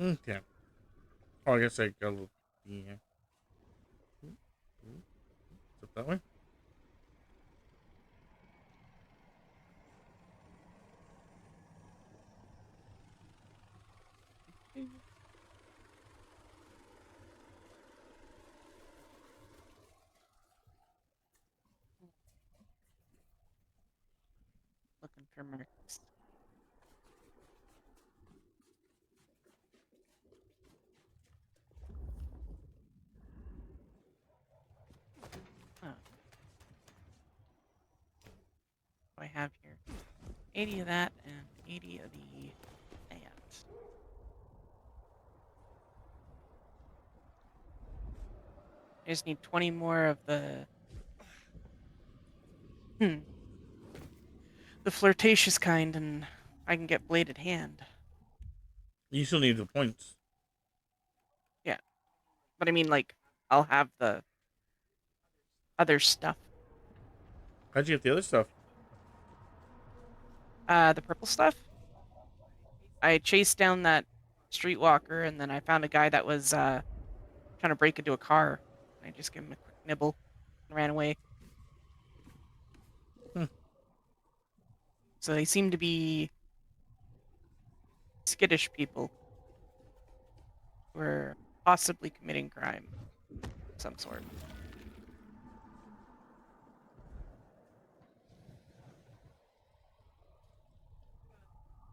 Speaker 1: Okay. Oh, I guess I got a little. Yeah. Is it that way?
Speaker 2: Looking for mercs. Oh. What do I have here? 80 of that and 80 of the ant. I just need 20 more of the the flirtatious kind, and I can get bladed hand.
Speaker 1: You still need the points.
Speaker 2: Yeah, but I mean, like, I'll have the other stuff.
Speaker 1: How'd you get the other stuff?
Speaker 2: The purple stuff. I chased down that streetwalker, and then I found a guy that was trying to break into a car. I just gave him a quick nibble and ran away. So they seem to be skittish people who are possibly committing crime of some sort.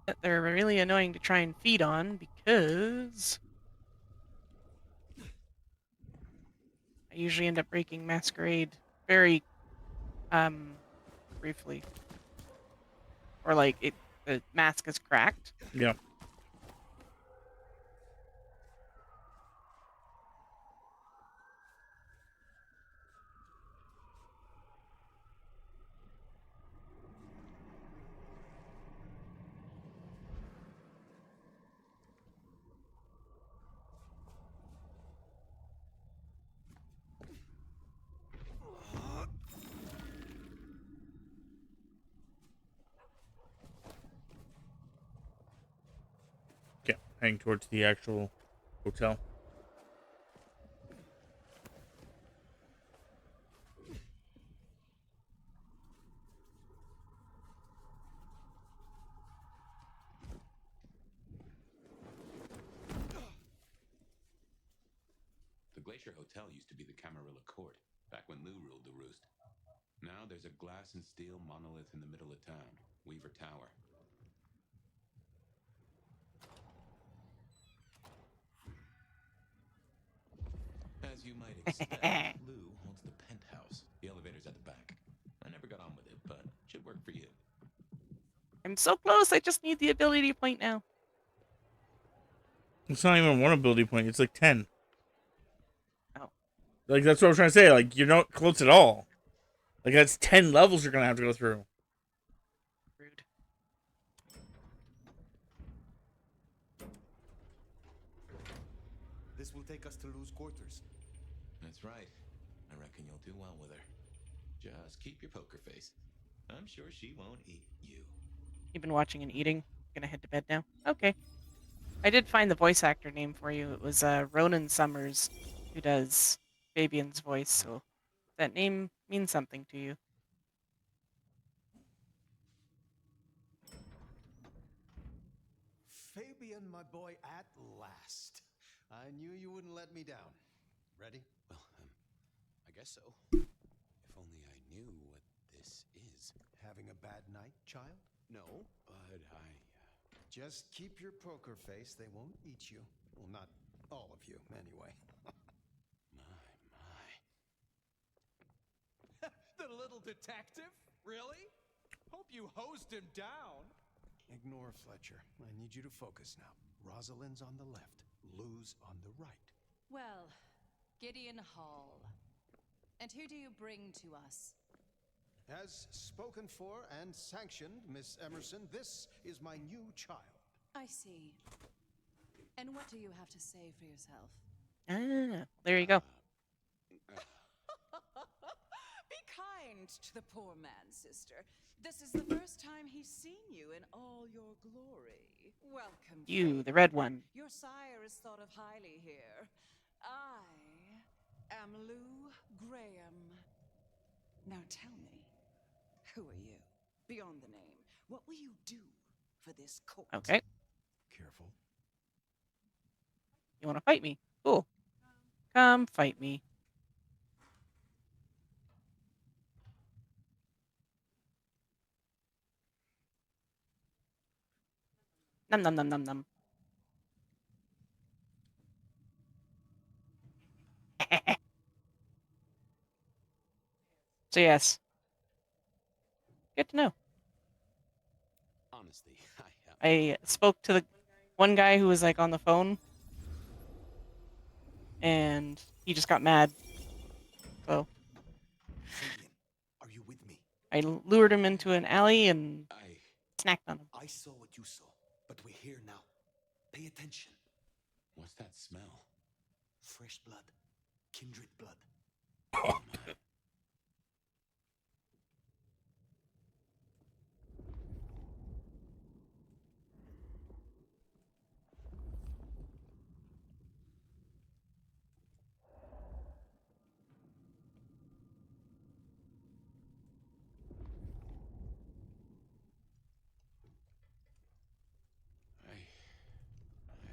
Speaker 2: But they're really annoying to try and feed on because I usually end up breaking Masquerade very briefly. Or like the mask is cracked.
Speaker 1: Yeah. Okay. Heading towards the actual hotel.
Speaker 5: The Glacier Hotel used to be the Camarilla Court, back when Lou ruled the roost. Now there's a glass and steel monolith in the middle of town, Weaver Tower. As you might expect, Lou holds the penthouse. The elevator's at the back. Should work for you.
Speaker 2: I'm so close. I just need the ability point now.
Speaker 1: It's not even one ability point. It's like 10.
Speaker 2: Oh.
Speaker 1: Like, that's what I'm trying to say. Like, you're not close at all. Like, that's 10 levels you're going to have to go through.
Speaker 2: Rude.
Speaker 4: This will take us to lose quarters.
Speaker 7: That's right. I reckon you'll do well with her. Just keep your poker face. I'm sure she won't eat you.
Speaker 2: You've been watching and eating. Gonna head to bed now? Okay. I did find the voice actor name for you. It was Ronan Summers, who does Fabian's voice, so that name means something to you.
Speaker 6: Fabian, my boy, at last. I knew you wouldn't let me down. Ready?
Speaker 5: Well, I guess so. If only I knew what this is.
Speaker 6: Having a bad night, child?
Speaker 5: No, but
Speaker 6: Just keep your poker face. They won't eat you. Well, not all of you, anyway.
Speaker 5: my.
Speaker 12: The little detective? Really? Hope you hosed him down.
Speaker 6: Ignore Fletcher. I need you to focus now. Rosalind's on the left, Lou's on the right.
Speaker 3: Well, Gideon Hall. And who do you bring to us?
Speaker 6: As spoken for and sanctioned, Miss Emerson, this is my new child.
Speaker 3: I see. And what do you have to say for yourself?
Speaker 2: Ah, there you go.
Speaker 3: Be kind to the poor man, sister. This is the first time he's seen you in all your glory. Welcome,
Speaker 2: You, the
Speaker 3: Fabian.
Speaker 2: red one.
Speaker 3: Your sire is thought of highly here. I am Lou Graham. Now tell me, who are you? Beyond the name, what will you do for this court?
Speaker 2: Okay.
Speaker 6: Careful.
Speaker 2: You want to fight me? Cool. Come fight me. Num num num num num. So yes. Good to know.
Speaker 5: Honestly,
Speaker 2: I spoke to the one guy who was like on the phone, and he just got mad. So
Speaker 4: Fabian, are you with me?
Speaker 2: I lured him into an alley and snacked on him.
Speaker 4: I saw what you saw, but we're here now. Pay attention.
Speaker 5: What's that smell?
Speaker 4: Fresh blood. Kindred blood.
Speaker 5: I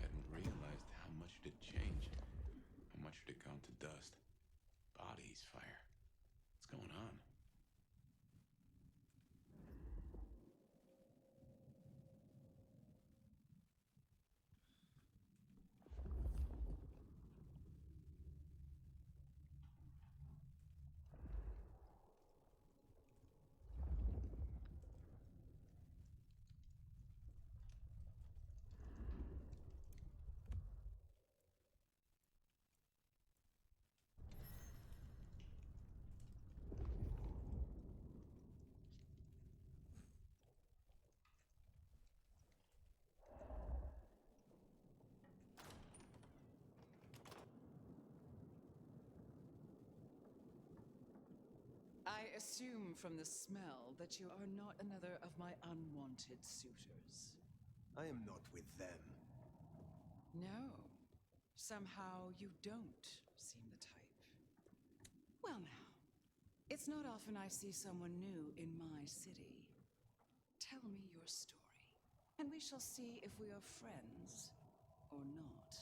Speaker 5: hadn't realized how much it had changed. How much it had gone to dust. Bodies, fire. What's going on?
Speaker 3: I assume from the smell that you are not another of my unwanted suitors.
Speaker 6: I am not with them.
Speaker 3: No. Somehow you don't seem the type. Well now, it's not often I see someone new in my city. Tell me your story, and we shall see if we are friends or not.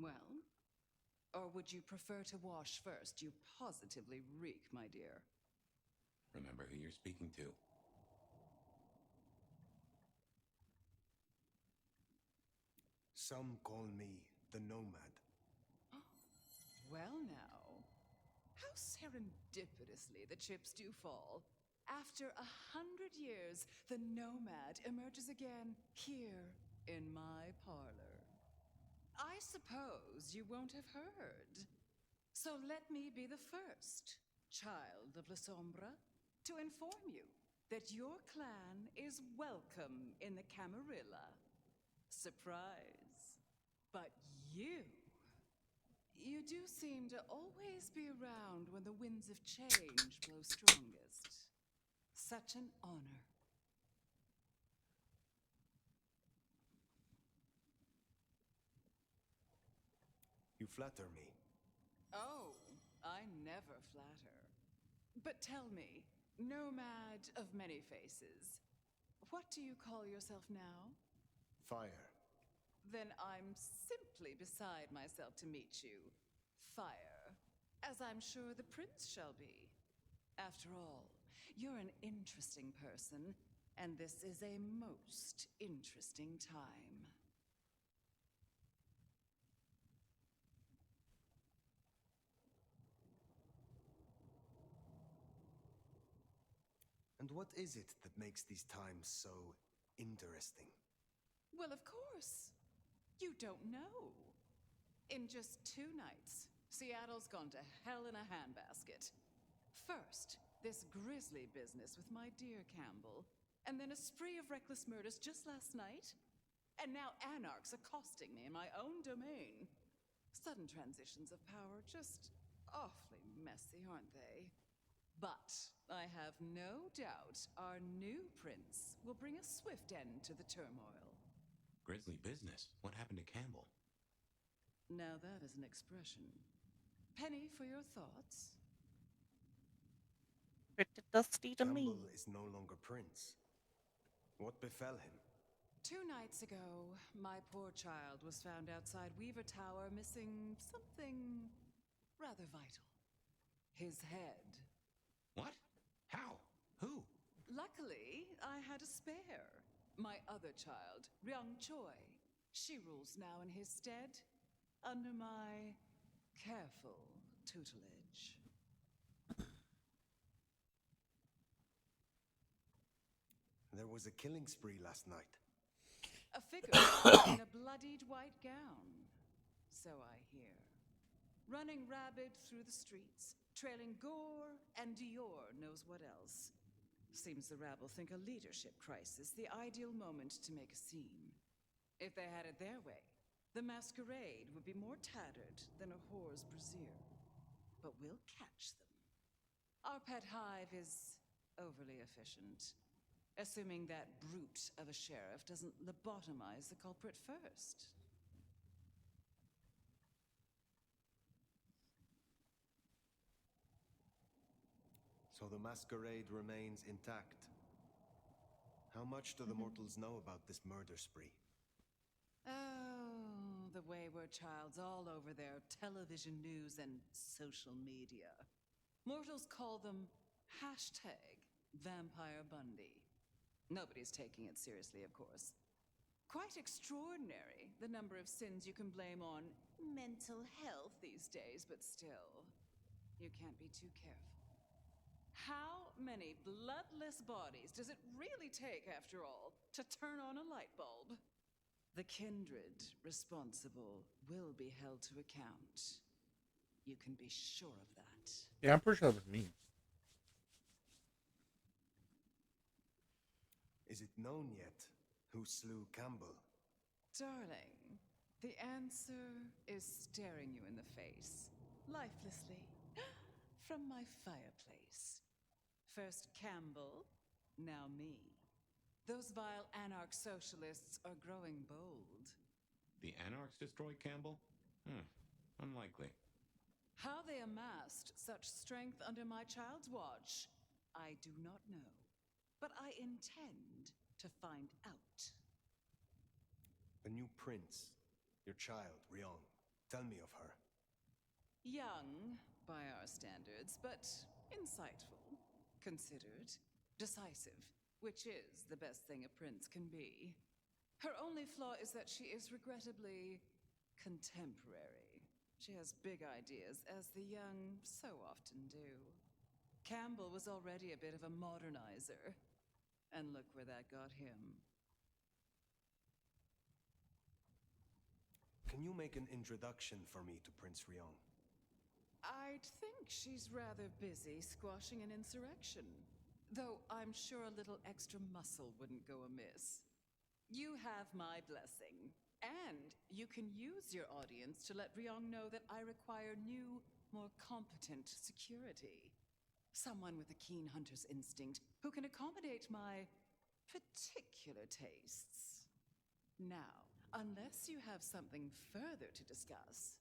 Speaker 3: Well? Or would you prefer to wash first? You positively reek, my dear.
Speaker 5: Remember who you're speaking to.
Speaker 6: Some call me the Nomad.
Speaker 3: Well now, How serendipitously the chips do fall. After 100 years, the nomad emerges again here in my parlor. I suppose you won't have heard. So let me be the first, child of Lasombra, to inform you that your clan is welcome in the Camarilla. Surprise. But you do seem to always be around when the winds of change blow strongest. Such an honor.
Speaker 4: You flatter me.
Speaker 3: Oh, I never flatter. But tell me, nomad of many faces, what do you call yourself now?
Speaker 4: Fire.
Speaker 3: Then I'm simply beside myself to meet you. Fire. As I'm sure the prince shall be. After all, you're an interesting person, and this is a most interesting time.
Speaker 4: And what is it that makes these times so interesting?
Speaker 3: Well, of course. You don't know. In just 2 nights, Seattle's gone to hell in a handbasket. First, this grisly business with my dear Campbell, and then a spree of reckless murders just last night, and now anarchs accosting me in my own domain. Sudden transitions of power, just awfully messy, aren't they? But I have no doubt our new prince will bring a swift end to the turmoil.
Speaker 7: Grisly business. What happened to Campbell?
Speaker 3: Now that is an expression. Penny, for your thoughts?
Speaker 2: Pretty dusty to me.
Speaker 4: Campbell is no longer prince. What befell him?
Speaker 3: 2 nights ago, my poor child was found outside Weaver Tower missing something rather vital. His head.
Speaker 7: What? How? Who?
Speaker 3: Luckily, I had a spare. My other child, Ryung Choi. She rules now in his stead, under my careful tutelage.
Speaker 4: There was a killing spree last night.
Speaker 3: A figure in a bloodied white gown. So I hear. Running rabid through the streets, trailing gore and Dior knows what else. Seems the rabble think a leadership crisis the ideal moment to make a scene. If they had it their way, the Masquerade would be more tattered than a whore's brassiere. But we'll catch them. Our pet hive is overly efficient, assuming that brute of a sheriff doesn't lobotomize the culprit first.
Speaker 4: So the Masquerade remains intact. How much do the mortals know about this murder spree?
Speaker 3: Oh, the wayward child's all over their television news and social media. Mortals call them #Vampire Bundy. Nobody's taking it seriously, of course. Quite extraordinary, the number of sins you can blame on mental health these days, but still, you can't be too careful. How many bloodless bodies does it really take, after all, to turn on a light bulb? The kindred responsible will be held to account. You can be sure of that.
Speaker 1: Yeah, I'm pretty sure that was me.
Speaker 4: Is it known yet who slew Campbell?
Speaker 3: Darling, the answer is staring you in the face, lifelessly, from my fireplace. First Campbell, now me. Those vile anarch socialists are growing bold.
Speaker 7: The Anarchs destroyed Campbell? Unlikely.
Speaker 3: How they amassed such strength under my child's watch, I do not know. But I intend to find out.
Speaker 4: The new prince, your child, Ryung. Tell me of her.
Speaker 3: Young, by our standards, but insightful, considered, decisive, which is the best thing a prince can be. Her only flaw is that she is regrettably contemporary. She has big ideas, as the young so often do. Campbell was already a bit of a modernizer. And look where that got him.
Speaker 4: Can you make an introduction for me to Prince Rion?
Speaker 3: I'd think she's rather busy squashing an insurrection. Though I'm sure a little extra muscle wouldn't go amiss. You have my blessing. And you can use your audience to let Rion know that I require new, more competent security. Someone with a keen hunter's instinct who can accommodate my particular tastes. Now, unless you have something further to discuss.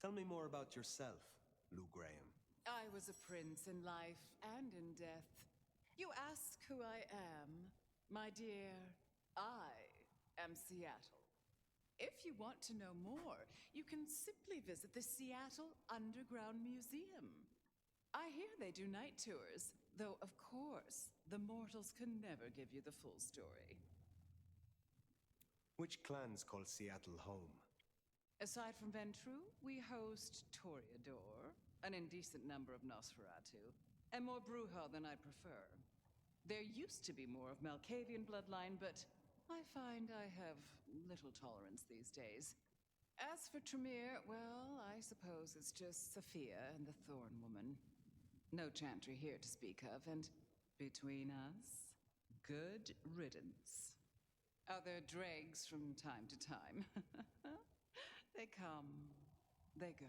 Speaker 4: Tell me more about yourself, Lou Graham.
Speaker 3: I was a prince in life and in death. You ask who I am. My dear, I am Seattle. If you want to know more, you can simply visit the Seattle Underground Museum. I hear they do night tours, though of course, the mortals can never give you the full story.
Speaker 4: Which clans call Seattle home?
Speaker 3: Aside from Ventru, we host Toreador, an indecent number of Nosferatu, and more Bruja than I'd prefer. There used to be more of Malkavian bloodline, but I find I have little tolerance these days. As for Tremere, well, I suppose it's just Sophia and the Thorn Woman. No chantry here to speak of, and between us, good riddance. Other dregs from time to time. They come, they go.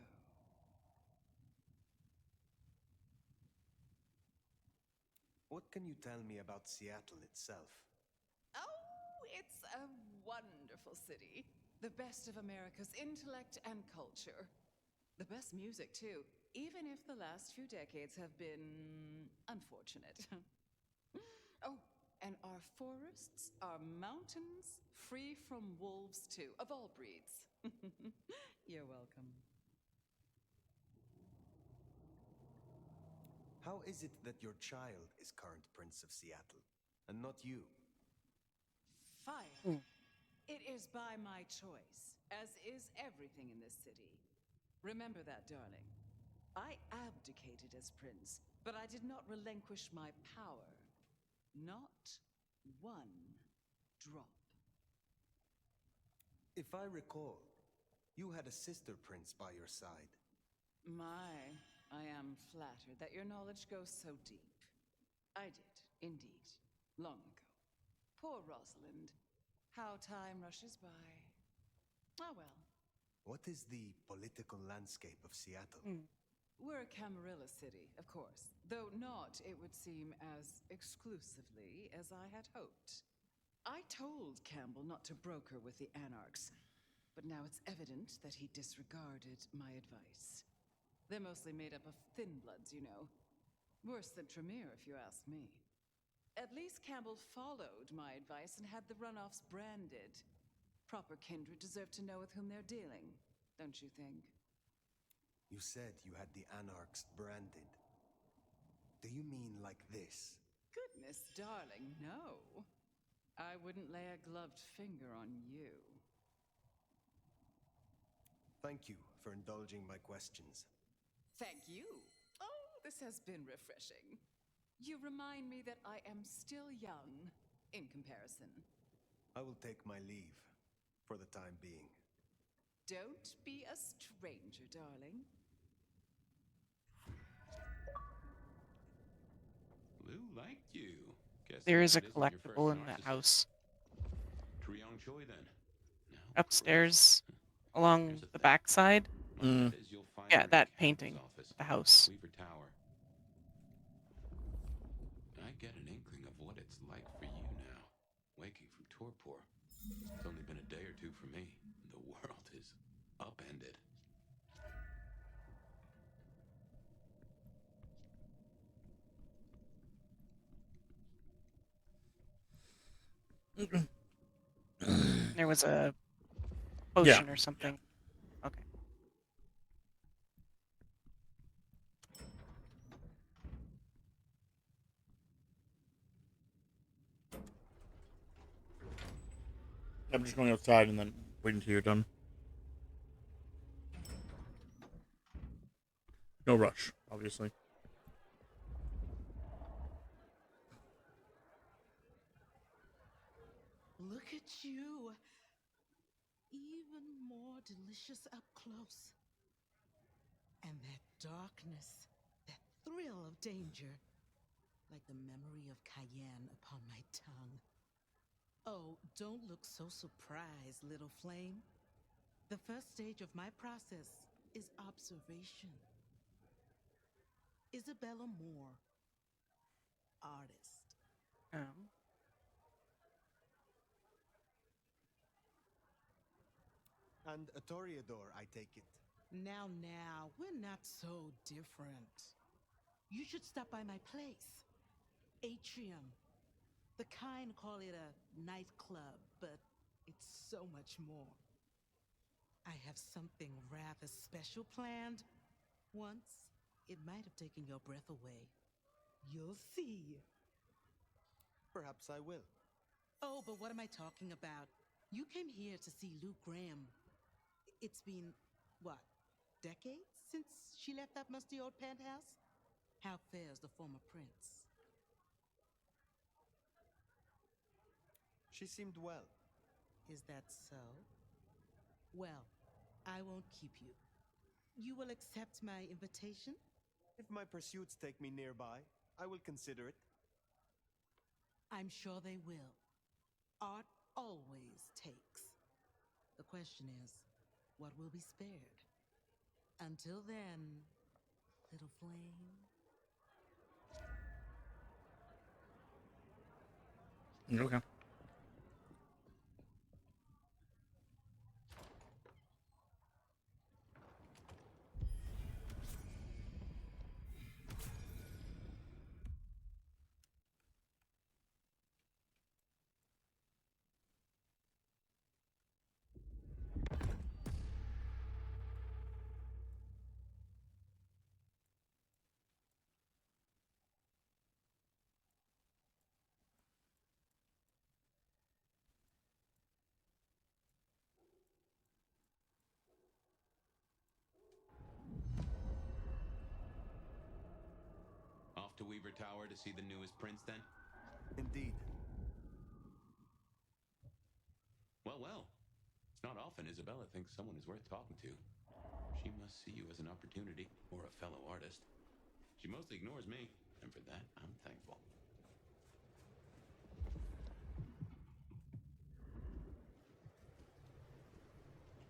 Speaker 4: What can you tell me about Seattle itself?
Speaker 3: Oh, it's a wonderful city. The best of America's intellect and culture. The best music, too, even if the last few decades have been unfortunate. Oh, and our forests, our mountains, free from wolves, too, of all breeds. You're welcome.
Speaker 4: How is it that your child is current Prince of Seattle, and not you?
Speaker 3: Fire. It is by my choice, as is everything in this city. Remember that, darling. I abdicated as prince, but I did not relinquish my power. Not one drop.
Speaker 4: If I recall, you had a sister prince by your side.
Speaker 3: I am flattered that your knowledge goes so deep. I did, indeed, long ago. Poor Rosalind. How time rushes by. Oh well.
Speaker 4: What is the political landscape of Seattle?
Speaker 3: We're a Camarilla city, of course, though not, it would seem, as exclusively as I had hoped. I told Campbell not to broker with the Anarchs, but now it's evident that he disregarded my advice. They're mostly made up of thin bloods, you know. Worse than Tremere, if you ask me. At least Campbell followed my advice and had the runoffs branded. Proper kindred deserve to know with whom they're dealing, don't you think?
Speaker 4: You said you had the Anarchs branded. Do you mean like this?
Speaker 3: Goodness, darling, no. I wouldn't lay a gloved finger on you.
Speaker 4: Thank you for indulging my questions.
Speaker 3: Thank you. Oh, this has been refreshing. You remind me that I am still young, in comparison.
Speaker 4: I will take my leave, for the time being.
Speaker 3: Don't be a stranger, darling.
Speaker 5: Lou liked you. Guess
Speaker 2: There is a
Speaker 5: that isn't your first
Speaker 2: collectible in that
Speaker 5: narcissist.
Speaker 2: house.
Speaker 5: Triong Choi, then. Now,
Speaker 2: Upstairs, along the backside.
Speaker 5: my bet is you'll find her
Speaker 2: Yeah,
Speaker 5: in
Speaker 2: that
Speaker 5: Campbell's
Speaker 2: painting.
Speaker 5: office,
Speaker 2: The house.
Speaker 5: Weaver Tower. I get an inkling of what it's like for you now, waking from torpor. It's only been a day or two for me. The world is upended.
Speaker 2: There was a potion or something. Okay.
Speaker 1: I'm just going outside and then waiting until you're done. No rush, obviously.
Speaker 14: Look at you. Even more delicious up close. And that darkness, that thrill of danger, like the memory of Cayenne upon my tongue. Oh, don't look so surprised, little flame. The first stage of my process is observation. Isabella Moore, artist.
Speaker 2: Oh.
Speaker 4: And a Toreador, I take it.
Speaker 14: Now, we're not so different. You should stop by my place. Atrium. The kind call it a nightclub, but it's so much more. I have something rather special planned. Once, it might have taken your breath away. You'll see.
Speaker 4: Perhaps I will.
Speaker 14: Oh, but what am I talking about? You came here to see Lou Graham. It's been, what, decades since she left that musty old penthouse? How fares the former prince?
Speaker 4: She seemed well.
Speaker 14: Is that so? Well, I won't keep you. You will accept my invitation?
Speaker 4: If my pursuits take me nearby, I will consider it.
Speaker 14: I'm sure they will. Art always takes. The question is, what will be spared? Until then, little flame.
Speaker 1: Okay.
Speaker 5: Off to Weaver Tower to see the newest prince, then?
Speaker 4: Indeed.
Speaker 5: Well. It's not often Isabella thinks someone is worth talking to. She must see you as an opportunity, or a fellow artist. She mostly ignores me, and for that, I'm thankful.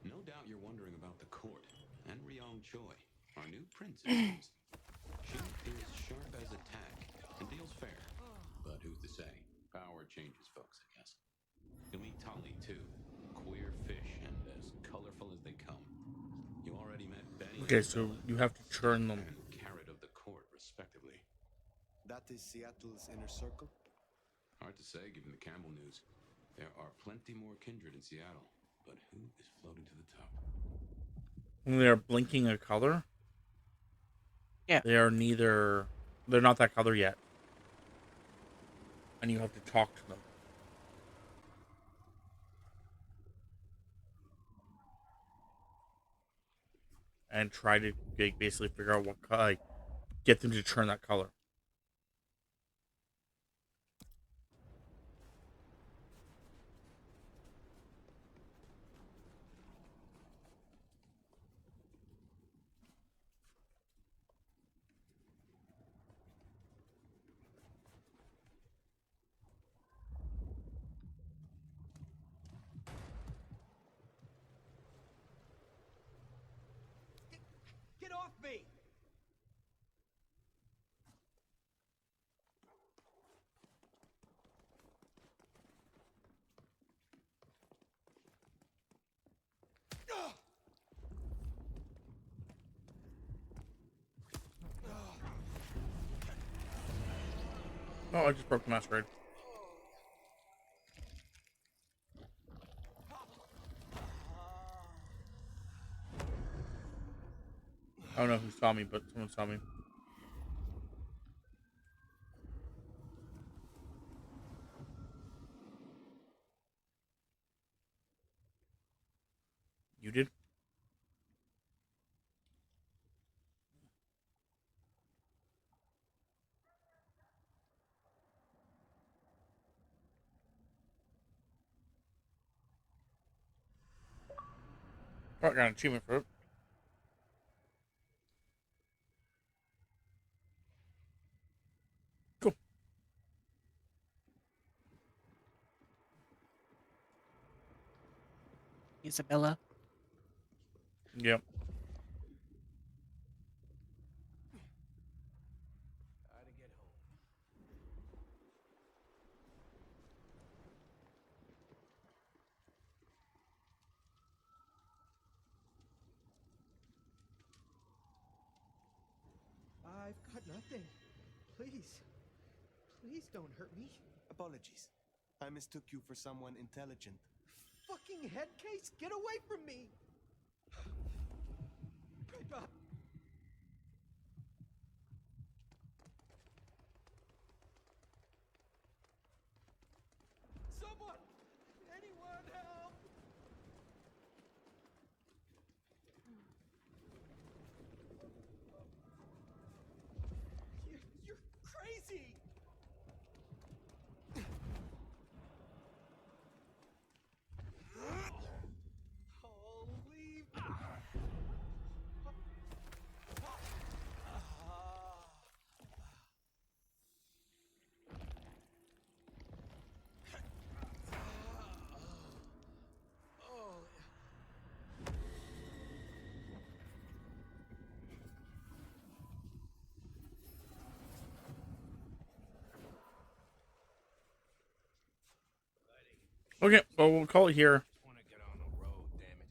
Speaker 5: No doubt you're wondering about the court, and Ryong Choi, our new prince, it seems. She is sharp as a tack, and deals fair. But who's to say? Power changes folks, I guess. You'll meet Tali, too. Queer fish, and as colorful as they come. You already met Benny.
Speaker 1: Okay, so you have to churn them.
Speaker 5: And Carrot of the Court, respectively.
Speaker 4: That is Seattle's inner circle?
Speaker 5: Hard to say, given the Campbell news. There are plenty more kindred in Seattle, but who is floating to the top?
Speaker 1: When they're blinking a color?
Speaker 2: Yeah.
Speaker 1: They're not that color yet. And you have to talk to them. And try to basically figure out what color, get them to turn that color.
Speaker 8: Get off me!
Speaker 1: Oh, I just broke the Masquerade. I don't know who saw me, but someone saw me. Oh, I got an achievement for it. Cool.
Speaker 2: Isabella.
Speaker 1: Yep.
Speaker 6: Gotta get home.
Speaker 8: I've got nothing. Please. Please don't hurt me.
Speaker 4: Apologies. I mistook you for someone intelligent.
Speaker 8: Fucking head case, get away from me! Someone! Anyone help! You're crazy! Holy...
Speaker 1: Okay, well, we'll call it here.
Speaker 12: Just want to get on the road, damn it.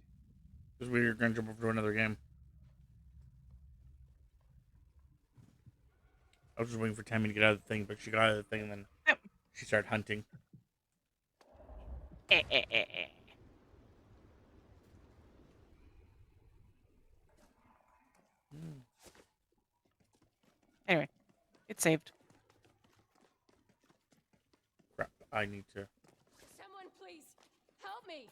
Speaker 1: Because we're going to jump over to another game. I was just waiting for Tammy to get out of the thing, but she got out of the thing and then she started hunting.
Speaker 2: Anyway, it's saved.
Speaker 1: Crap, I need to...
Speaker 11: Someone please help me.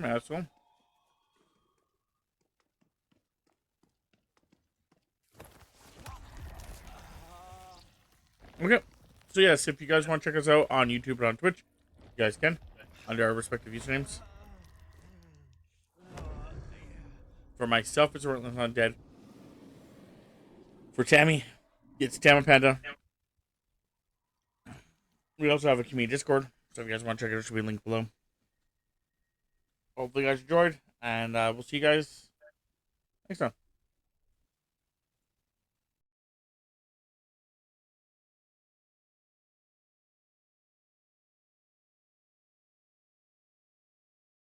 Speaker 1: Asshole. Okay. So yes, if you guys want to check us out on YouTube and on Twitch, you guys can, under our respective usernames. For myself, it's Relentless Undead. For Tammy, it's Tammy Panda. We also have a community Discord, so if you guys want to check it out, it should be linked below. Hopefully you guys enjoyed, and we'll see you guys next time.